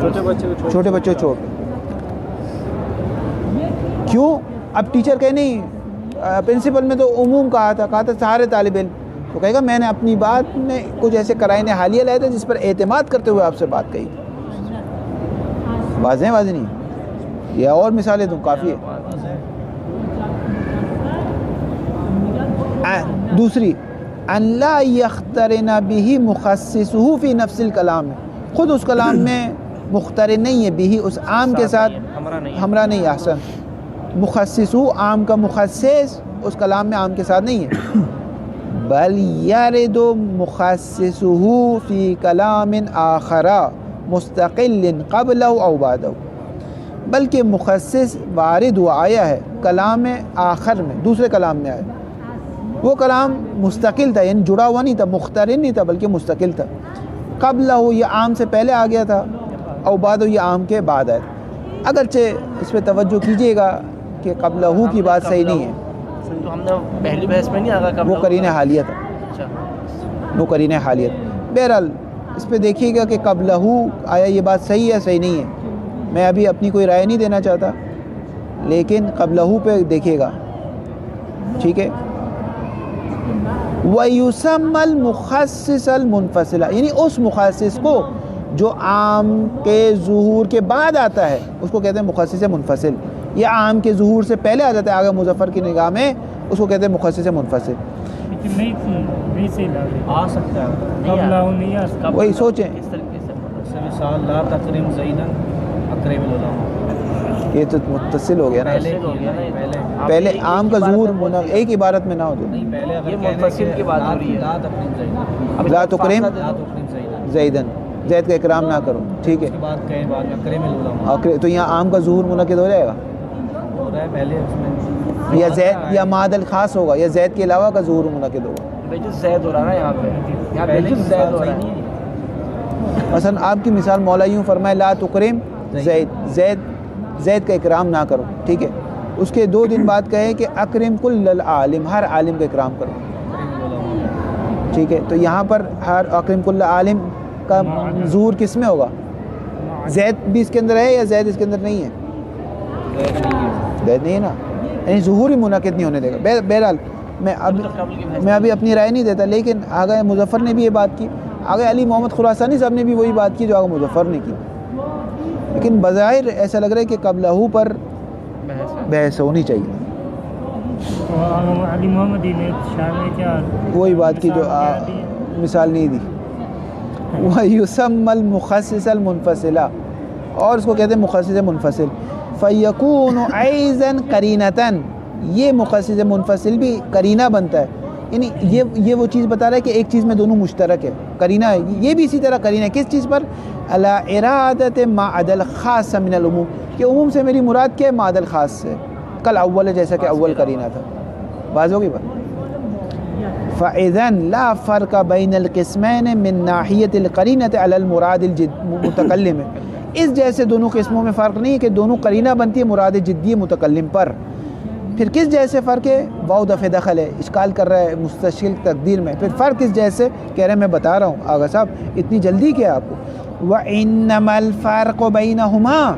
چھوٹے بچے کو چھوڑ کے. کیوں؟ اب ٹیچر کہے نہیں پرنسپل میں تو عموم کہا تھا سارے طالب علم، تو کہے گا میں نے اپنی بات میں کچھ ایسے قرائن حالیہ لائے تھے جس پر اعتماد کرتے ہوئے آپ سے بات کہی. واضح نہیں یا اور مثالیں دوں؟ کافی ہے. دوسری ان لا یخترن به مخصصه فی نفس الکلام، خود اس کلام میں مخترن نہیں ہے بھی اس عام کے ساتھ ہمراہ نہیں. احسن. مخصصو عام کا مخصص اس کلام میں عام کے ساتھ نہیں ہے. بل یرد مخصصه فی کلام آخر مستقل قبلہ او بعدہ، بلکہ مخصص وارد ہوا آیا ہے کلام آخر میں، دوسرے کلام میں آیا. وہ کلام مستقل تھا، یعنی جڑا ہوا نہیں تھا، مخترن نہیں تھا بلکہ مستقل تھا. قبلہ یہ عام سے پہلے آ گیا تھا، او بعد یہ عام کے بعد آیا. اگرچہ اس پہ توجہ کیجیے گا کہ قبلہ کی بات صحیح نہیں ہے، تو ہم نے پہلی بحث میں نہیں آگا وہ قرینہ حالیہ تھا. اچھا وہ قرینہ حالیہ. بہرحال اس پہ دیکھیے گا کہ قبلہ آیا یہ بات صحیح ہے صحیح نہیں ہے. میں ابھی اپنی کوئی رائے نہیں دینا چاہتا، لیکن قبلہ پہ دیکھیے گا. ٹھیک ہے. وَيُسَمَّ الْمُخَصِّصَ الْمُنْفَصِلَ، یعنی اس مخصص کو جو عام کے ظہور کے بعد آتا ہے اس کو کہتے ہیں مخصص منفصل. یا عام کے ظہور سے پہلے آ جاتا ہے آگے مظفر کی نگاہ میں، اس کو کہتے ہیں مخصص منفصل. نہیں صحیح لگا آ سکتا ہے قبلہ نہیں آ سکتا. وہی سوچیں. اس طریقے سے مثال لا تکریم زیدن اکرم العلماء، یہ تو متصل ہو گیا نا. پہلے پہلے عام کا ظہور ایک عبارت میں نہ ہو تو یہ منفصل کی بات ہو رہی ہے. لا تکریم زیدن، زید کا اکرام نہ کرو. ٹھیک ہے. تو یہاں عام کا ظہور منعقد ہو جائے گا یا زید یا ماد الخاص ہوگا یا زید کے علاوہ کا ظہور منعقد ہوگا. بیجز زید ہو رہا ہے یہاں پہ بیجز زید ہو رہا ہے. مثلا آپ کی مثال مولا یوں فرمائے لا تکریم زید کا اکرام نہ کرو. ٹھیک ہے. اس کے 2 دن بعد کہے کہ اکرم کل العالم، ہر عالم کا اکرام کرو. ٹھیک ہے. تو یہاں پر ہر اکرم کل عالم کا ظہور کس میں ہوگا؟ زید بھی اس کے اندر ہے یا زید اس کے اندر نہیں ہے؟ زید نہیں ہے نا، یعنی ظہور ہی منعقد نہیں ہونے دے گا. بہرحال میں ابھی اپنی رائے نہیں دیتا، لیکن آگے مظفر نے بھی یہ بات کی، آگے علی محمد خراسانی صاحب نے بھی وہی بات کی جو آگے مظفر نے کی. لیکن بظاہر ایسا لگ رہا ہے کہ قبلہ پر بحث ہونی چاہیے. علی محمد نے شامل کیا وہی بات کی جو مثال نہیں دی. وَيُسَمَّ الْمُخَصِّصَ الْمُنْفَصِلَ، اور اس کو کہتے ہیں مخصص منفصل. فَيَكُونُ عَيْزًا قَرِينَةً، یہ مخصص منفصل بھی قرینہ بنتا ہے. یعنی یہ وہ چیز بتا رہا ہے کہ ایک چیز میں دونوں مشترک ہے، قرینہ ہے. یہ بھی اسی طرح قرینہ ہے. کس چیز پر؟ عَلَىٰ إِرَادَةِ مَا عَدَى الْخَاصَ مِنَ الْعُمُوم، کہ عموم سے میری مراد کیا ہے؟ مَا عَدَى الْخَاص سے. کل اول ہے جیسا کہ اول قرینہ تھا. واضح ہوگی بات. فَإِذًا لَا فَرْقَ بَيْنَ الْقِسْمَيْنِ مِنْ نَاحِيَةِ الْقَرِينَةِ عَلَى الْمُرَادِ الْمُتَكَلِّمِ، اس جیسے دونوں قسموں میں فرق نہیں ہے کہ دونوں قرینہ بنتی ہے مراد جدی متکلم پر. پھر کس جیسے فرق ہے؟ واو دفع دخل ہے، اشکال کر رہا ہے مستشکل تقدیر میں. پھر فرق کس جیسے کہہ رہے ہیں؟ میں بتا رہا ہوں آغا صاحب، اتنی جلدی کیا آپ کو. وَإِنَّمَا الْفَرْقُ بَيْنَهُمَا،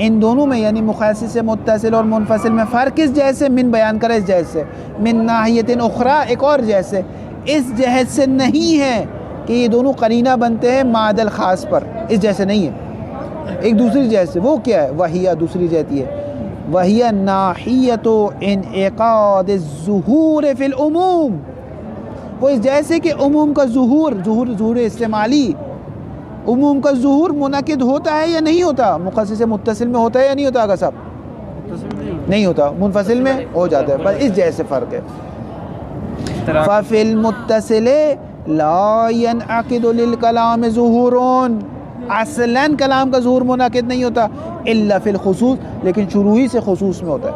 ان دونوں میں یعنی مخصص متصل اور منفصل میں فرق کس جیسے؟ من بیان کرے اس جیسے، من ناحیت اخرى، ایک اور جیسے، اس جہت سے نہیں ہے کہ یہ دونوں قرینہ بنتے ہیں مع الخاص پر، اس جیسے نہیں ہے، ایک دوسری جیسے. وہ کیا ہے؟ وہی دوسری جہتی ہے. وَهِيَ نَاحِيَةُ انعقاد الظہور فی العموم، وہ اس جیسے کہ عموم کا ظہور استعمالی، عموم کا ظہور منعقد ہوتا ہے یا نہیں ہوتا؟ مخصص متصل میں ہوتا ہے یا نہیں ہوتا؟ آگا صاحب نہیں ہوتا، منفصل میں ہو جاتا ہے. بس اس جیسے فرق ہے. فَفِي الْمُتَّصِلِ لَا يَنْعَقِدُ لِلْكَلَامِ ظُهُورٌ، اصلاً کلام کا ظہور منعقد نہیں ہوتا الا فی الخصوص، لیکن شروع ہی سے خصوص میں ہوتا ہے.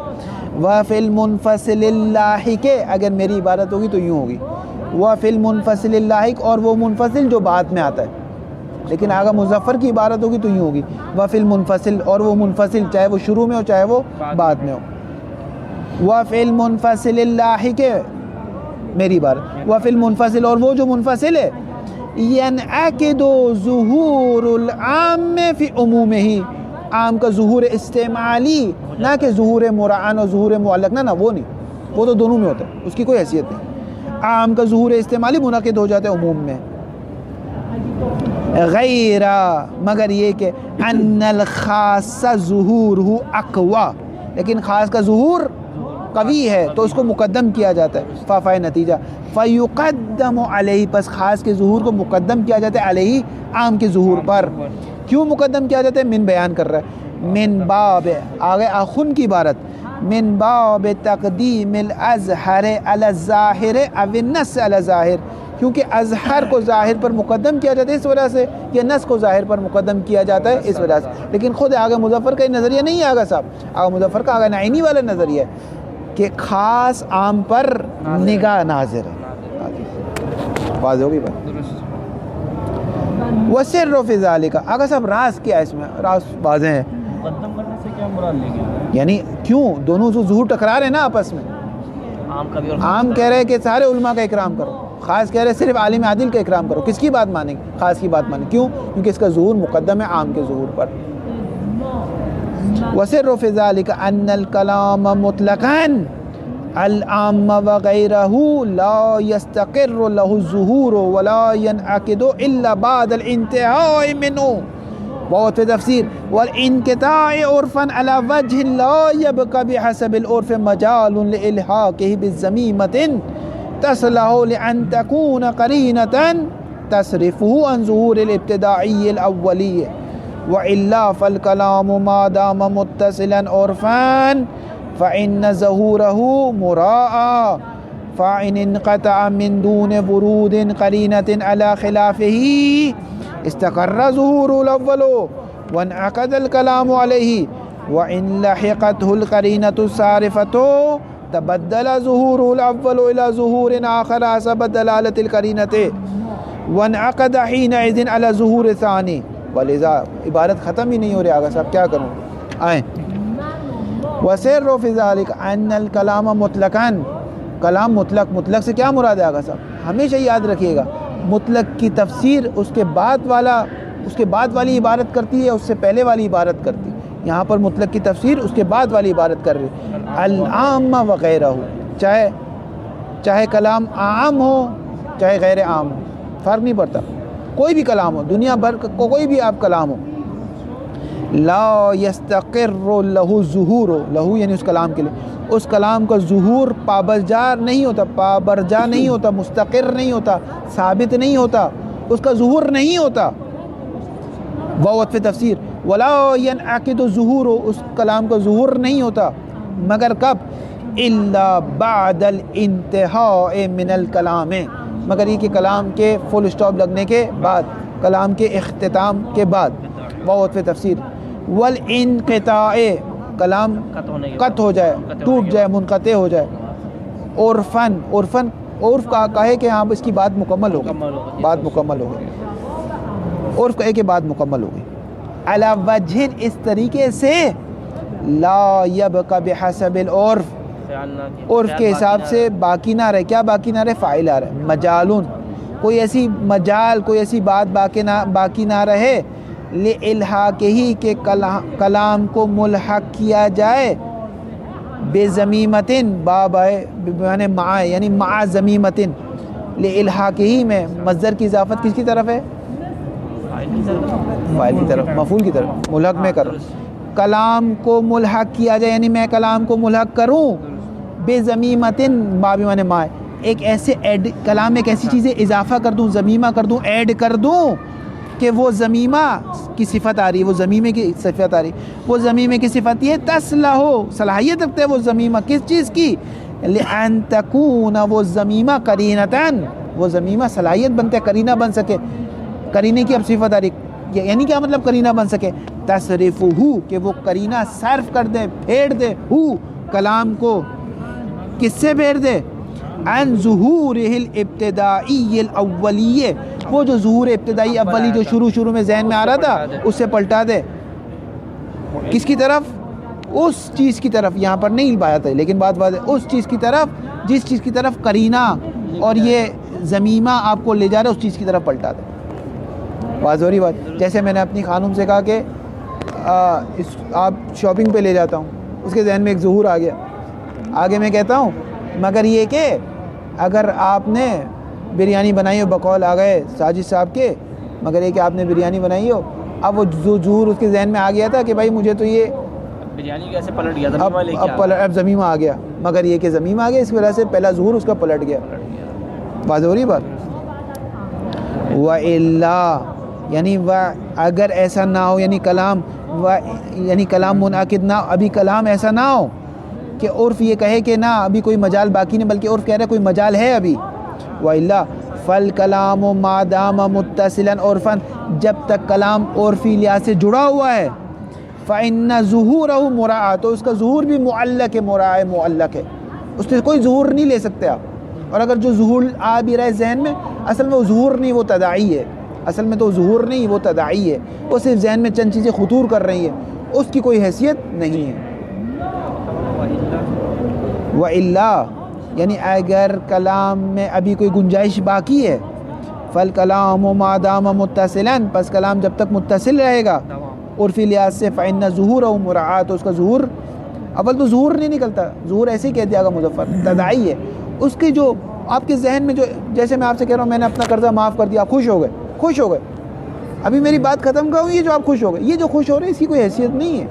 وَفِي الْمُنْفَصِلِ اللاحق، اگر میری عبارت ہوگی تو یوں ہوگی، وَفِي الْمُنْفَصِلِ اللاحق، اور وہ منفصل جو بعد میں آتا ہے. لیکن اگر مظفر کی عبارت ہوگی تو یوں ہوگی، وَفِي الْمُنْفَصِل، اور وہ منفصل چاہے وہ شروع میں ہو چاہے وہ بعد میں ہو. وَفِي الْمُنْفَصِلِ اللاحق، میری عبارت، وَفِي الْمُنْفَصِل، اور وہ جو منفصل ہے، ينعقد ظهور العام في عمومه، عام کا ظہور استعمالی، نہ کہ ظہور مرعن اور ظہور معلق، نہ وہ نہیں، وہ تو دونوں میں ہوتا ہے، اس کی کوئی حیثیت نہیں۔ عام کا ظہور استعمالی منعقد ہو جاتا ہے عموم میں، غیر مگر یہ کہ ان الخاص ظہورہ اقوی، لیکن خاص کا ظہور قوی ہے تو اس کو مقدم کیا جاتا ہے، فافائے نتیجہ فیقدم علیہ، پس خاص کے ظہور کو مقدم کیا جاتا ہے علیہ عام کے ظہور پر۔ کیوں مقدم کیا جاتا ہے؟ من بیان کر رہا ہے، من باب آگے آخن کی عبارت، من باب تقدیم الازہر علی الظاہر او النص علی الظاہر، کیونکہ اظہر کو ظاہر پر مقدم کیا جاتا ہے اس وجہ سے، یا نص کو ظاہر پر مقدم کیا جاتا ہے اس وجہ سے، لیکن خود آگے مظفر کا یہ نظریہ نہیں ہے آگا صاحب، آگا مظفر کا آگا نعینی والا نظریہ ہے کہ خاص عام پر نگاہ ناظر ہے۔ واضح ہوگی بات؟ وسر فی ذالک، آگا صاحب راز کیا ہے اس میں؟ راز واضح ہے، مقدم کرنے سے کیا مراد لے گیا؟ یعنی کیوں دونوں ظہور ٹکرا رہے ہیں نا آپس میں، عام کا بھی اور عام کہہ رہے کہ سارے علماء کا اکرام کرو، خاص کہہ رہے صرف عالم عادل کا اکرام کرو، کس کی بات مانیں گے؟ خاص کی بات مانیں، کیوں؟ کیونکہ اس کا ظہور مقدم ہے عام کے ظہور پر۔ وسر فی ذالک ان الکلام مطلقاً العام وغیرہ لا یستقر له الظہور ولا ينعقد الا بعد الانتہاء منه، بہت في تفسیر، والانقطاع عرفا على وجه لا يبقى بحسب العرف مجال لإلحاقه بالذميمة تصلح لأن تكون قرينة تصرفه عن ظهور الابتداعي الأولي، وإلا فالكلام ما دام متصلا عرفا فإن ظهوره مراعى، فإن انقطع من دون ورود قرينة على خلافه استقر ظهور الأول وانعقد الكلام عليه، وإن لحقته القرينة الصارفة تبدل ظهوره الأول إلى ظهور آخر حسب دلالة القرينة وانعقد حينئذ على ظهور ثاني۔ ولذا عبارت ختم ہی نہیں ہو رہی، آگا صاحب کیا کروں؟ آئیں وسر فی ذالک ان الکلام مطلقاً، کلام مطلق، مطلق سے کیا مراد ہے آگا صاحب؟ ہمیشہ یاد رکھیے گا، مطلق کی تفسیر اس کے بعد والی عبارت کرتی ہے، اس سے پہلے والی عبارت کرتی ہے، یہاں پر مطلق کی تفسیر اس کے بعد والی عبارت کر رہی ہے، العام وغیرہ، چاہے کلام عام ہو چاہے غیر عام ہو، فرق نہیں پڑتا، کوئی بھی کلام ہو، دنیا بھر کا کوئی بھی آپ کلام ہو، لا یستقر لہ ظہور، لہو یعنی اس کلام کے لیے، اس کلام کا ظہور پابرجا نہیں ہوتا، مستقر نہیں ہوتا، ثابت نہیں ہوتا، اس کا ظہور نہیں ہوتا، وقت تفسیر ولا ينعقد ظہور، اس کلام کا ظہور نہیں ہوتا مگر کب؟ الا بعد الانتہاء من الکلام، مگر یہ کہ کلام کے فل اسٹاپ لگنے کے بعد، کلام کے اختتام کے بعد، وقت تفسیر والانقطاع، کلام قط ہو جائے، ٹوٹ جائے، منقطع ہو جائے، عرفاً عرف کا کہے کہ ہاں اس کی بات مکمل ہو گئی، بات مکمل ہو گئی، عرف کہے کہ بات مکمل ہو گئی، علی وجہ اس طریقے سے، لا یبقى بحسب العرف، عرف کے حساب سے باقی نہ رہے، کیا باقی نہ رہے؟ فاعل آ رہا ہے، مجالون، کوئی ایسی مجال، کوئی ایسی بات باقی نہ رہے، لِإِلْحَاقِهِ ہی کہ کلام کو ملحق کیا جائے، بے ضمیمتن، باب ہے بمعنی مع، یعنی مع ضمیمتن، لِإِلْحَاقِهِ ہی میں مصدر کی اضافت کس کی طرف ہے؟ فاعل کی طرف، مفعول کی طرف، ملحق میں کروں، کلام کو ملحق کیا جائے، یعنی میں کلام کو ملحق کروں، بے ضمیمتن، باب بمعنی مع، ایک ایسے کلام میں ایک ایسی چیزیں اضافہ کر دوں، ضمیمہ کر دوں، ایڈ کر دوں کہ وہ ضمیمہ کی صفت آ رہی ہے، وہ ضمیمے کی صفت آ رہی ہے، وہ ضمیمے کی صفت یہ تصلح، صلاحیت رکھتے ہے وہ ضمیمہ کس چیز کی؟ لأن تکون، وہ ضمیمہ قرینتاً، وہ ضمیمہ صلاحیت بنتے قرینہ بن سکے، قرینے کی اب صفت آ رہی، یعنی کیا مطلب قرینہ بن سکے؟ تصرفہ، کہ وہ قرینہ صرف کر دے، پھیر دے، کلام کو کس سے پھیر دے؟ عن ظہورہ الابتدائی الاولیہ، وہ جو ظہور ابتدائی اولی جو شروع میں ذہن میں آ رہا تھا اس سے پلٹا دے، کس کی طرف؟ اس چیز کی طرف، یہاں پر نہیں بات ہے لیکن بات ہے اس چیز کی طرف جس چیز کی طرف قرینہ اور یہ ضمیمہ آپ کو لے جا رہا ہے اس چیز کی طرف پلٹا دے. واضح ہو رہی بات. جیسے میں نے اپنی خانم سے کہا کہ آپ شاپنگ پہ لے جاتا ہوں, اس کے ذہن میں ایک ظہور آ گیا. آگے میں کہتا ہوں مگر یہ کہ اگر آپ نے بریانی بنائی ہو, بقول آ گئے ساجد صاحب کے, مگر یہ کہ آپ نے بریانی بنائی ہو, اب وہ ظہور اس کے ذہن میں آ گیا تھا کہ بھائی مجھے تو یہ بریانی کیسے پلٹ گیا, اب ضمیمہ آ گیا, مگر یہ کہ ضمیمہ آ گیا, اس وجہ سے پہلا ظہور اس کا پلٹ گیا. واضح ہو رہی بات. وَإِلَّا یعنی اگر ایسا نہ ہو, یعنی کلام منعقد نہ, ابھی کلام ایسا نہ ہو کہ عرف یہ کہے کہ نہ ابھی کوئی مجال باقی نہیں, بلکہ عرف کہہ رہا ہے کوئی مجال ہے ابھی. وَإِلَّا فَالْكَلَامُ مَا دَامَ مُتَّصِلًا عُرفًا, جب تک کلام عرفی لحاظ سے جڑا ہوا ہے, فَإِنَّ ظُهُورَهُ مُرَاعَ, تو اس کا ظہور بھی معلق ہے, مراع معلق ہے, اس سے کوئی ظہور نہیں لے سکتے آپ. اور اگر جو ظہور آ بھی رہا ہے ذہن میں, اصل میں وہ ظہور نہیں, وہ تداعی ہے. اصل میں تو ظہور نہیں, وہ تداعی ہے, وہ صرف ذہن میں چند چیزیں خطور کر رہی ہیں, اس کی کوئی حیثیت نہیں ہے. وَإِلَّا یعنی اگر کلام میں ابھی کوئی گنجائش باقی ہے, فَالْكَلَامُ مَا دَامَ مُتَّصِلًا, پس کلام جب تک متصل رہے گا عرفی لحاظ سے, فَإِنَّ ظُهُورَهُ مُرَاعَ, تو اس کا ظہور, اول تو ظہور نہیں نکلتا, ظہور ایسے ہی کہہ دیا گا مظفر, تداعی ہے. اس کی جو آپ کے ذہن میں جو, جیسے میں آپ سے کہہ رہا ہوں میں نے اپنا قرضہ معاف کر دیا, آپ خوش ہو گئے, خوش ہو گئے, ابھی میری بات ختم کروں, یہ جو آپ خوش ہو گئے, یہ جو خوش ہو رہے ہیں اس کی کوئی حیثیت نہیں ہے.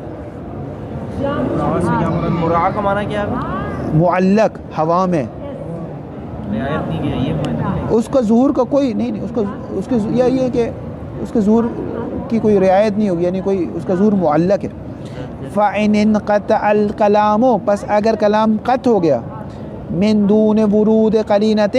مراع کا معنی کیا ہے؟ معلق, ہوا میں, رعایت نہیں کیا, یہ معنی اس کا ظہور کا کوئی نہیں, اس کے یہ کہ اس کے ظہور کی کوئی رعایت نہیں ہوگی, یعنی کوئی اس کا ظہور معلق ہے. فَإِنْ انْقَطَعَ الْكَلَامُ, پس اگر کلام قطع ہو گیا, من دون ورود قرینۃ,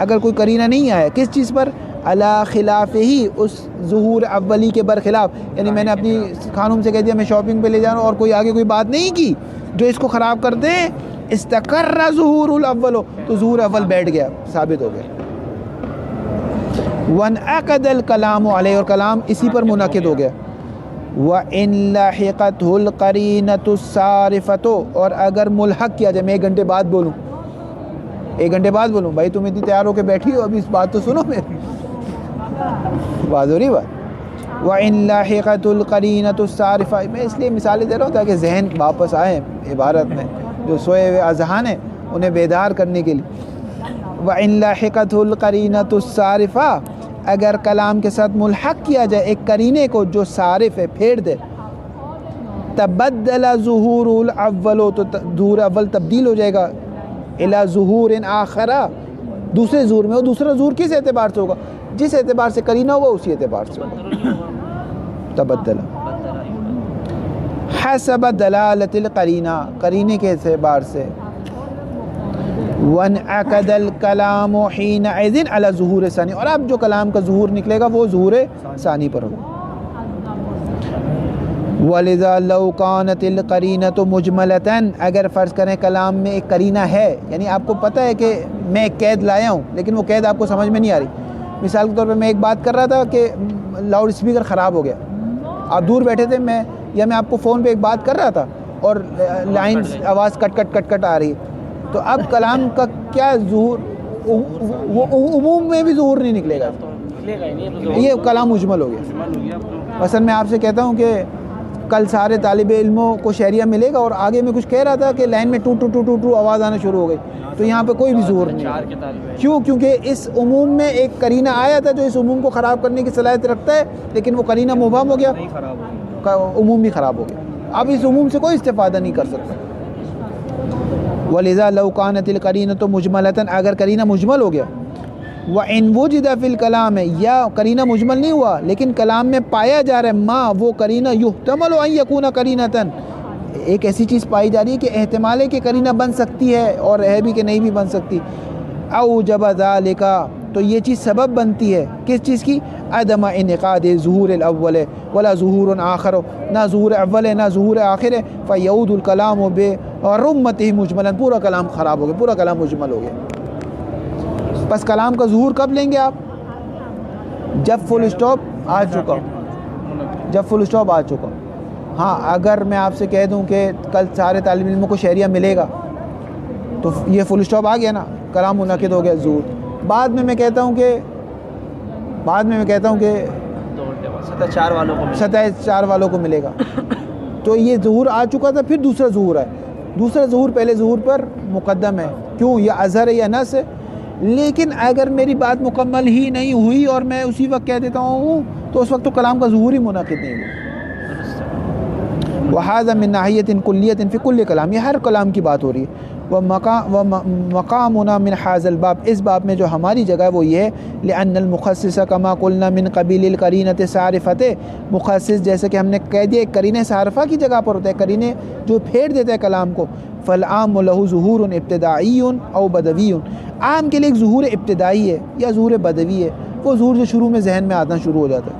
اگر کوئی قرینہ نہیں آیا, کس چیز پر, علی خلاف ہی, اس ظہور اولی کے برخلاف. یعنی میں نے اپنی خانم سے کہہ دیا میں شاپنگ پہ لے جا رہا ہوں, اور کوئی آگے کوئی بات نہیں کی جو اس کو خراب کر دے, استقر ظہور الاول, تو ظہور اول بیٹھ گیا, ثابت ہو گیا. وانعقد الکلام علیہ, اور کلام اسی پر منعقد ہو گیا. وَإِن لَحِقَتْهُ الْقَرِينَةُ الصَّارِفَةُ, اور اگر ملحق کیا جائے, میں 1 گھنٹے بعد بولوں, 1 گھنٹے بعد بولوں, بھائی تم اتنی تیار ہو کے بیٹھی ہو, ابھی اس بات تو سنو میری, بات ہو رہی بات. وَإِن لَحِقَتْهُ الْقَرِينَةُ الصَّارِفَةُ, میں اس لیے مثالیں دے رہا ہوں تاکہ ذہن واپس آئیں عبارت میں, جو سوئے ہوئے اذہان ہیں انہیں بیدار کرنے کے لیے. وَإِن لَحِقَتْهُ الْقَرِينَةُ الصَّارِفَةُ, اگر کلام کے ساتھ ملحق کیا جائے ایک قرینے کو جو صارف ہے, پھیر دے, تبدل ظہور الاول, تو ظہور اول تبدیل ہو جائے گا, الی ظہور آخر, دوسرے ظہور میں. وہ دوسرا ظہور کس اعتبار سے ہوگا, جس اعتبار سے قرینہ ہوگا اسی اعتبار سے ہوگا. تبدل حسب دلالت القرینہ, قرینے کے اعتبار سے. وانعقد الکلام حینئذ علی ظہور ثانی, اور اب جو کلام کا ظہور نکلے گا وہ ظہور ثانی پر ہوگا. وَلِذَا لَوْ كَانَتِ الْقَرِينَةُ مُجْمَلَةً, اگر فرض کریں کلام میں ایک قرینہ ہے, یعنی آپ کو پتہ ہے کہ میں ایک قید لایا ہوں لیکن وہ قید آپ کو سمجھ میں نہیں آ رہی. مثال کے طور پہ میں ایک بات کر رہا تھا کہ لاؤڈ اسپیکر خراب ہو گیا, آپ دور بیٹھے تھے, میں آپ کو فون پہ ایک بات کر رہا تھا اور لائن آواز کٹ آ رہی ہے, تو اب کلام کا کیا ظہور, وہ عموم میں بھی ظہور نہیں نکلے گا, یہ کلام مجمل ہو گیا. مثلا میں آپ سے کہتا ہوں کہ کل سارے طالب علموں کو شہریہ ملے گا, اور آگے میں کچھ کہہ رہا تھا کہ لائن میں ٹو ٹو ٹو ٹو ٹو آواز آنا شروع ہو گئی, تو یہاں پہ کوئی بھی ظہور نہیں. کیوں؟ کیونکہ اس عموم میں ایک قرینہ آیا تھا جو اس عموم کو خراب کرنے کی صلاحیت رکھتا ہے, لیکن وہ قرینہ مبہم ہو گیا, عموم بھی خراب ہو گیا, اب اس عموم سے کوئی استفادہ نہیں کر سکتا. وَلِذَا لَوْ كَانَتِ الْقَرِينَةُ مُجْمَلَةً, اگر قرینہ مجمل ہو گیا. وَإِن وُجِدَ فِي الْكَلَامِ, یا قرینہ مجمل نہیں ہوا لیکن کلام میں پایا جا رہا ہے, ما, وہ قرینہ, يُحْتَمَلُ أَن يَكُونَ قَرِينَةً, ایک ایسی چیز پائی جا رہی ہے کہ احتمال ہے کہ قرینہ بن سکتی ہے, اور ہے بھی کہ نہیں بھی بن سکتی. أَوْجَبَ ذَلِكَ, تو یہ چیز سبب بنتی ہے کس چیز کی, عدم انعقاد ظہور الاول ولا ظہور آخر, نہ ظہور اول ہے نہ ظہور آخر ہے. فیعود الکلام برمته مجملا, پورا کلام خراب ہو گیا, پورا کلام مجمل ہو گیا. بس کلام کا ظہور کب لیں گے آپ, جب فل اسٹاپ آ چکا, جب فل اسٹاپ آ چکا. ہاں اگر میں آپ سے کہہ دوں کہ کل سارے طالب علموں کو شہریہ ملے گا, تو یہ فل اسٹاپ آ گیا نا, کلام منعقد ہو گیا, ظہور. بعد میں میں کہتا ہوں کہ سطح 4 والوں کو سطح 4 والوں کو ملے گا. تو یہ ظہور آ چکا تھا, پھر دوسرا ظہور ہے. دوسرا ظہور پہلے ظہور پر مقدم ہے. کیوں؟ یا اظہر ہے یا نص ہے. لیکن اگر میری بات مکمل ہی نہیں ہوئی اور میں اسی وقت کہہ دیتا ہوں تو اس وقت تو کلام کا ظہور ہی منعقد نہیں ہوا. وَهَذَا مِن نَاحِيَةٍ كُلِّيَّةٍ فِي كُلِّ کلام, یہ ہر کلام کی بات ہو رہی ہے. وَمَقَامُنَا مِنْ هَذَا الْبَابِ, اس باب میں جو ہماری جگہ ہے وہ یہ ہے لِأَنَّ الْمُخَصِّصَ كَمَا قُلْنَا مِنْ قَبِيلِ الْقَرِينَةِ الصَّارِفَةِ, مخصص جیسے کہ ہم نے کہہ دیا قرینہ صارفہ کی جگہ پر ہوتا ہے, قرینے جو پھیر دیتا ہے کلام کو. فَالْعَامُ لَهُ ظُهُورٌ ابْتِدَائِيٌّ أَوْ بَدَوِيٌّ, عام کے لیے ایک ظہور ابتدائی ہے یا ظہور بدوی ہے, وہ ظہور جو شروع میں ذہن میں آنا شروع ہو جاتا ہے.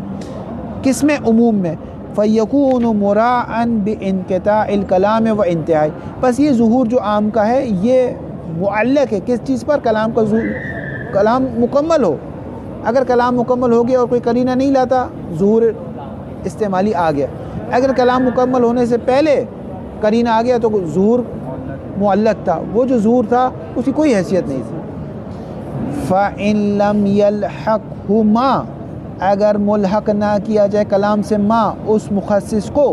کس میں؟ عموم میں. فَيَكُونُ مُرَاعًا بِانْقِطَاعِ الْكَلَامِ وَانْتِهَائِهِ, بس یہ ظہور جو عام کا ہے یہ معلق ہے کس چیز پر؟ کلام کا کلام مکمل ہو. اگر کلام مکمل ہو گیا اور کوئی قرینہ نہیں لاتا, ظہور استعمالی آ گیا. اگر کلام مکمل ہونے سے پہلے قرینہ آ گیا تو ظہور معلق تھا, وہ جو ظہور تھا اس کی کوئی حیثیت نہیں تھی. فَإِن لَمْ يَلْحَقْهُ مَا, اگر ملحق نہ کیا جائے کلام سے ما, اس مخصص کو,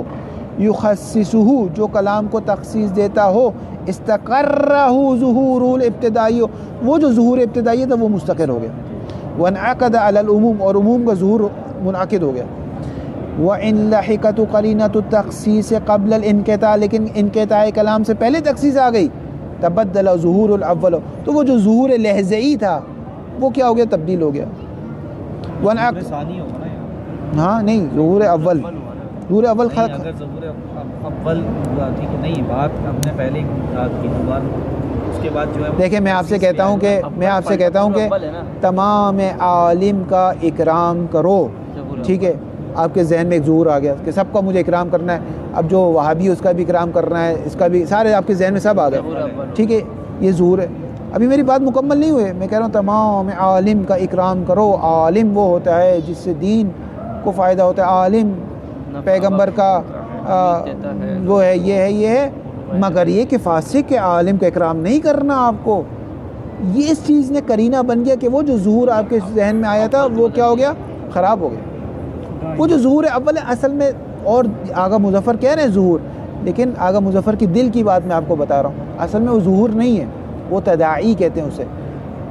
یخصصہ, جو کلام کو تخصیص دیتا ہو, استقرہ ظہور الابتدائی, وہ جو ظہور ابتدائی تھا وہ مستقر ہو گیا. وانعقد علی العموم, اور عموم کا ظہور منعقد ہو گیا. وَإِن لَحِقَتُ قَرِينَةُ التَّخْصِيصِ قبل الانقطاع, لیکن انقطاع کلام سے پہلے تخصیص آ گئی, تبدل ظہور الاول, تو وہ جو ظہور لحظی تھا وہ کیا ہو گیا؟ تبدیل ہو گیا. ثانی ہوگا نا یہاں. ہاں نہیں, ظہور اول, ظہور اول خلق. اگر ظہور اول ہوا ٹھیک ہے, نہیں بات ہم نے پہلے بات کی دوبارہ, اس کے بعد جو ہے دیکھیں میں آپ سے کہتا ہوں کہ تمام عالم کا اکرام کرو, ٹھیک ہے. آپ کے ذہن میں ایک ظہور آ گیا کہ سب کا مجھے اکرام کرنا ہے, اب جو وہابی اس کا بھی اکرام کرنا ہے, اس کا بھی, سارے آپ کے ذہن میں سب آ گئے, ٹھیک ہے. یہ ظہور ہے. ابھی میری بات مکمل نہیں ہوئے, میں کہہ رہا ہوں تمام عالم کا اکرام کرو. عالم وہ ہوتا ہے جس سے دین کو فائدہ ہوتا ہے. عالم پیغمبر کا وہ ہے, یہ ہے. مگر یہ کہ فاسق کے عالم کا اکرام نہیں کرنا آپ کو, یہ اس چیز نے قرینہ بن گیا کہ وہ جو ظہور آپ کے ذہن میں آیا تھا وہ کیا ہو گیا؟ خراب ہو گیا. وہ جو ظہور اول ہے اصل میں, اور آغا مظفر کہہ رہے ہیں ظہور, لیکن آغا مظفر کی دل کی بات میں آپ کو بتا رہا ہوں, اصل میں وہ ظہور نہیں ہے, وہ تداعی کہتے ہیں اسے.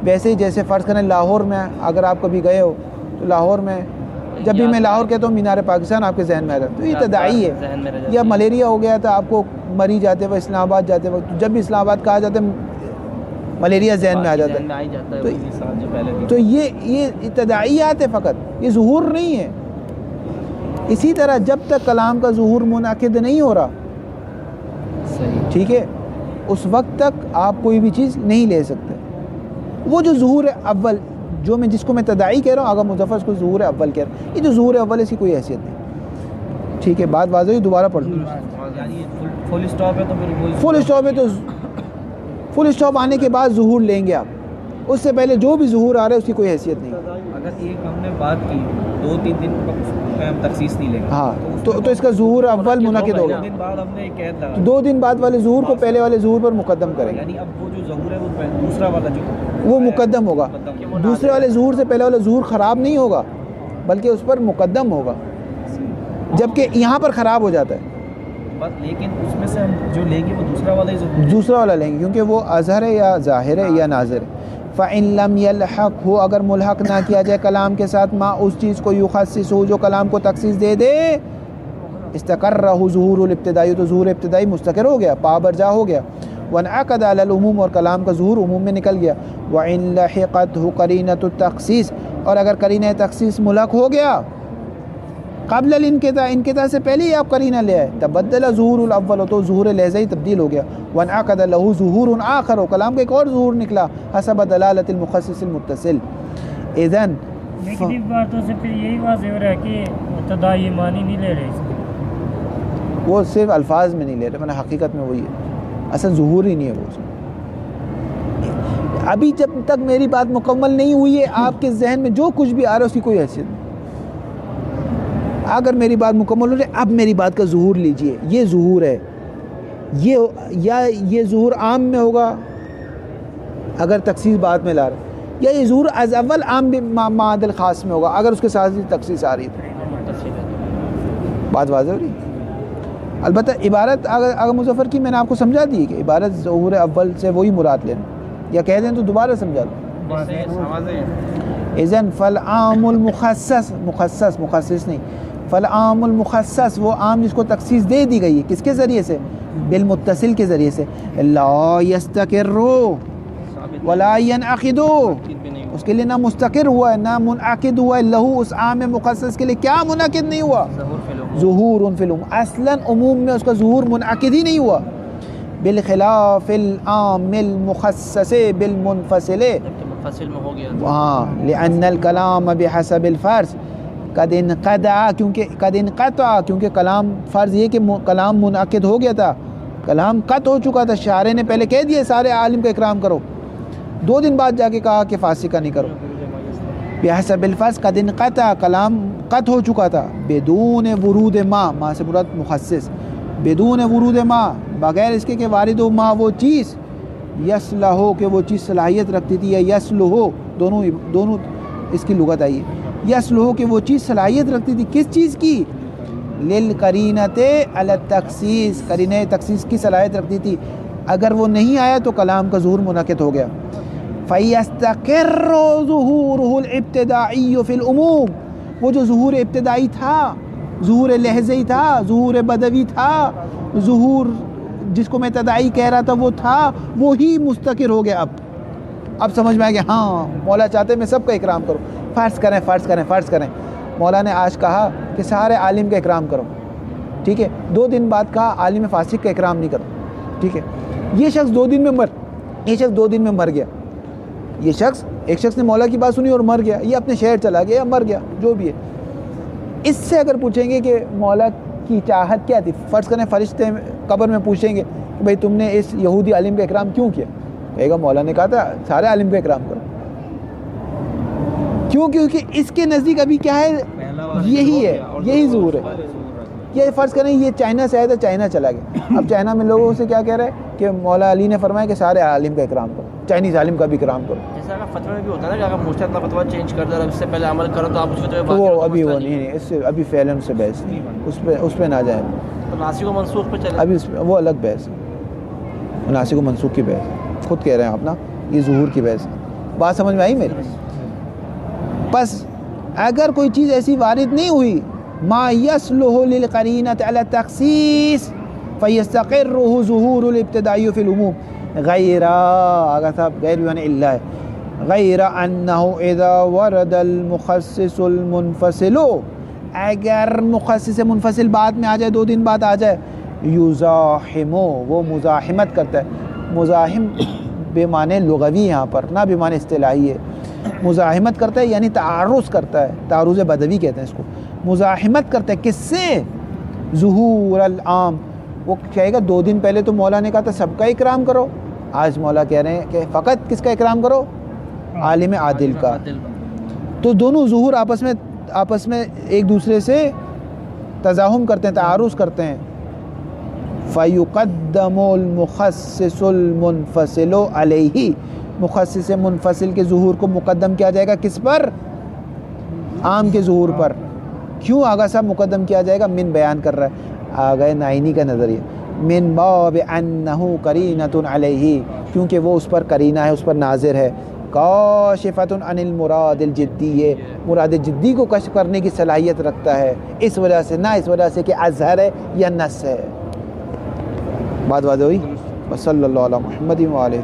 ویسے ہی جیسے فرض کریں لاہور میں, اگر آپ کبھی گئے ہو تو لاہور میں, جب بھی میں لاہور کہتا ہوں مینار پاکستان آپ کے ذہن میں آ رہا ہے, تو یہ تداعی ہے. یا ملیریا ہو گیا تھا آپ کو, مری جاتے وقت اسلام آباد جاتے وقت, جب بھی اسلام آباد کہا جاتا ہے ملیریا ذہن میں آ جاتا ہے. تو یہ تداعیات ہے فقط, یہ ظہور نہیں ہے. اسی طرح جب تک کلام کا ظہور منعقد نہیں ہو رہا, ٹھیک ہے, اس وقت تک آپ کوئی بھی چیز نہیں لے سکتے. وہ جو ظہور اول, جو میں جس کو میں تداعی کہہ رہا ہوں, آغا مظفر اس کو ظہور اول کہہ رہا ہوں, یہ جو ظہور اول ہے اس کی کوئی حیثیت نہیں, ٹھیک ہے. بات واضح ہوئی, دوبارہ پڑھ لوں. فل اسٹاپ ہے تو پھر فل اسٹاپ ہے تو فل اسٹاپ آنے کے بعد ظہور لیں گے آپ, اس سے پہلے جو بھی ظہور آ رہا ہے اس کی کوئی حیثیت نہیں. اگر ایک ہم نے بات کی 2-3 دن ہم تخصیص نہیں لیں گے, ہاں, تو اس کا ظہور اول منعقد ہوگا. 2 دن بعد ہم نے ایک قید لگا, 2 دن بعد والے ظہور کو پہلے والے ظہور پر مقدم کریں گے. یعنی اب وہ جو ظہور ہے وہ دوسرا والا جو وہ مقدم ہوگا. دوسرے والے ظہور سے پہلے والا ظہور خراب نہیں ہوگا, بلکہ اس پر مقدم ہوگا, جبکہ یہاں پر خراب ہو جاتا ہے. لیکن اس میں سے ہم جو لیں گے وہ دوسرا والا ہی ظہور, دوسرا والا لیں گے, کیونکہ وہ اظہر ہے یا ظاہر ہے یا ناظر ہے. فَإِن لَمْ يَلْحَقْ ہو, اگر ملحق نہ کیا جائے کلام کے ساتھ ما, اس چیز کو یخصص ہو جو کلام کو تخصیص دے دے, استقرہ ظہور الابتدائی, تو ظہور ابتدائی مستقر ہو گیا, پابرجا ہو گیا. وانعقد علی العموم, اور کلام کا ظہور عموم میں نکل گیا. وَإِن لَحِقَتْهُ قَرِينَةُ التَّخْصِيص, اور اگر قرینہ تخصیص ملحق ہو گیا قبل الانقطاع, انقطاع سے پہلے ہی آپ قرینہ لے آئے, تبدل ظہور الاول, تو ظہور لحظی تبدیل ہو گیا. وانعقد له ظہور آخر, کلام کا ایک اور ظہور نکلا, حسب دلالت المخصص المتصل. اذن لیکن اس باتوں سے پھر یہی واضح ہو رہا ہے کہ تداعی معنی نہیں لے رہے اس کے, وہ صرف الفاظ میں نہیں لے رہے, میں حقیقت میں وہی ہے, اصل ظہور ہی نہیں ہے وہ. ابھی جب تک میری بات مکمل نہیں ہوئی ہے, آپ کے ذہن میں جو کچھ بھی آ رہا ہے اس کی کوئی حیثیت نہیں. اگر میری بات مکمل ہو رہی ہے, اب میری بات کا ظہور لیجئے, یہ ظہور ہے. یہ ظہور عام میں ہوگا اگر تخصیص بعد میں لا رہا ہے, یا یہ ظہور از اول عام معاد الخاص میں ہوگا اگر اس کے ساتھ تخصیص آ رہی ہے؟ بات واضح ہو رہی ہے؟ البتہ عبارت اگر مظفر کی میں نے آپ کو سمجھا دی کہ عبارت ظہور اول سے وہی مراد لینا، یا کہہ دیں تو دوبارہ سمجھا دوں. اذن فالعام المخصص، مخصص نہیں، فالعام المخصص وہ عام جس کو تخصیص دے دی گئی ہے، کس کے ذریعے سے؟ بالمتصل کے ذریعے سے. لا یستقر ولا ینعقد، اس کے لیے نہ مستقر ہوا ہے نہ منعقد ہوا ہے، لہو اس عام مخصص کے لیے کیا منعقد نہیں ہوا؟ ظہور فی العموم. اصلاً عموم میں اس کا ظہور منعقد ہی نہیں ہوا. بالخلاف العام المخصص بالمنفصل، منفصل میں ہو گیا. ہاں، لأن الکلام بحسب الفرض قد انقطع، کیونکہ کلام فرض یہ کہ کلام منعقد ہو گیا تھا، کلام قطع ہو چکا تھا. شاعر نے پہلے کہہ دیا سارے عالم کا اکرام کرو، 2 دن بعد جا کے کہا کہ فاسق کا نہیں کرو. بحسب الفرض قد انقطع، کلام قطع ہو چکا تھا. بدون ورود ما سے مراد مخصص، بدون ورود ما، بغیر اس کے کہ وارد ہو ما وہ چیز، یصلح ہو کہ وہ چیز صلاحیت رکھتی تھی، یا یصلح ہو، دونوں اس کی لغت آئی ہے. یصلح ہو کہ وہ چیز صلاحیت رکھتی تھی، کس چیز کی؟ للقرینۃ علی التخصیص، قرینہ تخصیص کی صلاحیت رکھتی تھی. اگر وہ نہیں آیا تو کلام کا ظہور منعقد ہو گیا. فَيَسْتَقِرُّ ظُهُورُهُ الْإِبْتِدَائِيُّ فِي الْعُمُومِ، وہ جو ظہور ابتدائی تھا، ظہور لحظی تھا، ظہور بدوی تھا، ظہور جس کو میں تدائی کہہ رہا تھا وہ تھا، وہی مستقر ہو گیا. اب سمجھ میں آ گیا. ہاں، مولا چاہتے ہیں میں سب کا اکرام کروں. فرض کریں مولا نے آج کہا کہ سارے عالم کا اکرام کرو، ٹھیک ہے. 2 دن بعد کہا عالم فاسق کا اکرام نہیں کرو، ٹھیک ہے. یہ شخص 2 دن میں مر گیا. یہ شخص، ایک شخص نے مولا کی بات سنی اور مر گیا، یہ اپنے شہر چلا گیا یا مر گیا، جو بھی ہے. اس سے اگر پوچھیں گے کہ مولا کی چاہت کیا تھی، فرض کریں فرشتے قبر میں پوچھیں گے کہ بھئی تم نے اس یہودی عالم کا اکرام کیوں کیا؟ کہے گا مولا نے کہا تھا سارے عالم کا اکرام کرو. کیوں؟ کیونکہ اس کے نزدیک ابھی کیا ہے؟ یہی ہے، یہی ظہور ہے. یہ فرض کریں یہ چائنا سے آیا تھا، چائنا چلا گیا. اب چائنا میں لوگوں سے کیا کہہ رہے ہیں کہ مولا علی نے فرمایا کہ سارے عالم کا اکرام کرو، چائنیز عالم کا بھی اکرام کرو. جیسا اگر فتوی میں بھی ہوتا ہے نا کہ اگر مجتہد اپنا فتویٰ چینج کر دے اور اس سے پہلے عمل کرو تو آپ اس فتوی وہ ابھی وہ نہیں، اس سے ابھی فعلاً سے بحث نہیں، اس پہ نہ جائیں. تو ناسخ و منسوخ پہ چلے ابھی وہ الگ بحث ہے، ناسخ و منسوخ کی بحث خود کہہ رہے ہیں آپ نا، یہ ظہور کی بحث. بات سمجھ میں آئی میری؟ بس اگر کوئی چیز ایسی وارد نہیں ہوئی ما یصلح للقرینۃ علی التخصیص فیستقرہ ظہور الابتدائی فی العموم، غیر، اگر صاحب غیر بیان الا ہے، غیر انہ اذا ورد المخصص المنفصل، اگر مخصص منفصل بعد میں آ جائے، 2 دن بعد آ جائے، یزاحم، وہ مزاحمت کرتا ہے. مزاحم بے معنی لغوی یہاں پر، نہ بے معنی اصطلاحی ہے. مزاحمت کرتا ہے یعنی تعارض کرتا ہے، تعارض بدوی کہتے ہیں اس کو. مزاحمت کرتا ہے کس سے؟ ظہور العام. وہ کہے گا 2 دن پہلے تو مولا نے کہا تھا سب کا اکرام کرو، آج مولا کہہ رہے ہیں کہ فقط کس کا اکرام کرو؟ عالم عادل کا. تو دونوں ظہور آپس میں ایک دوسرے سے تزاحم کرتے ہیں، تعارض کرتے ہیں. فَيُقَدَّمُ الْمُخَصِّصُ الْمُنفَصِلُ عَلَيْهِ، مخصص منفصل کے ظہور کو مقدم کیا جائے گا کس پر؟ عام کے ظہور پر. کیوں آگا صاحب مقدم کیا جائے گا؟ من بیان کر رہا ہے آگا نائینی کا نظریہ، من باب انہ قرینۃ علیہ، کیونکہ وہ اس پر قرینہ ہے، اس پر ناظر ہے. کاشفۃ عن المراد الجدی، مراد جدی کو کشف کرنے کی صلاحیت رکھتا ہے، اس وجہ سے، نہ اس وجہ سے کہ اظہر ہے یا نص ہے. بات واضح ہوئی؟ وصلی اللہ علی محمد و آلہ.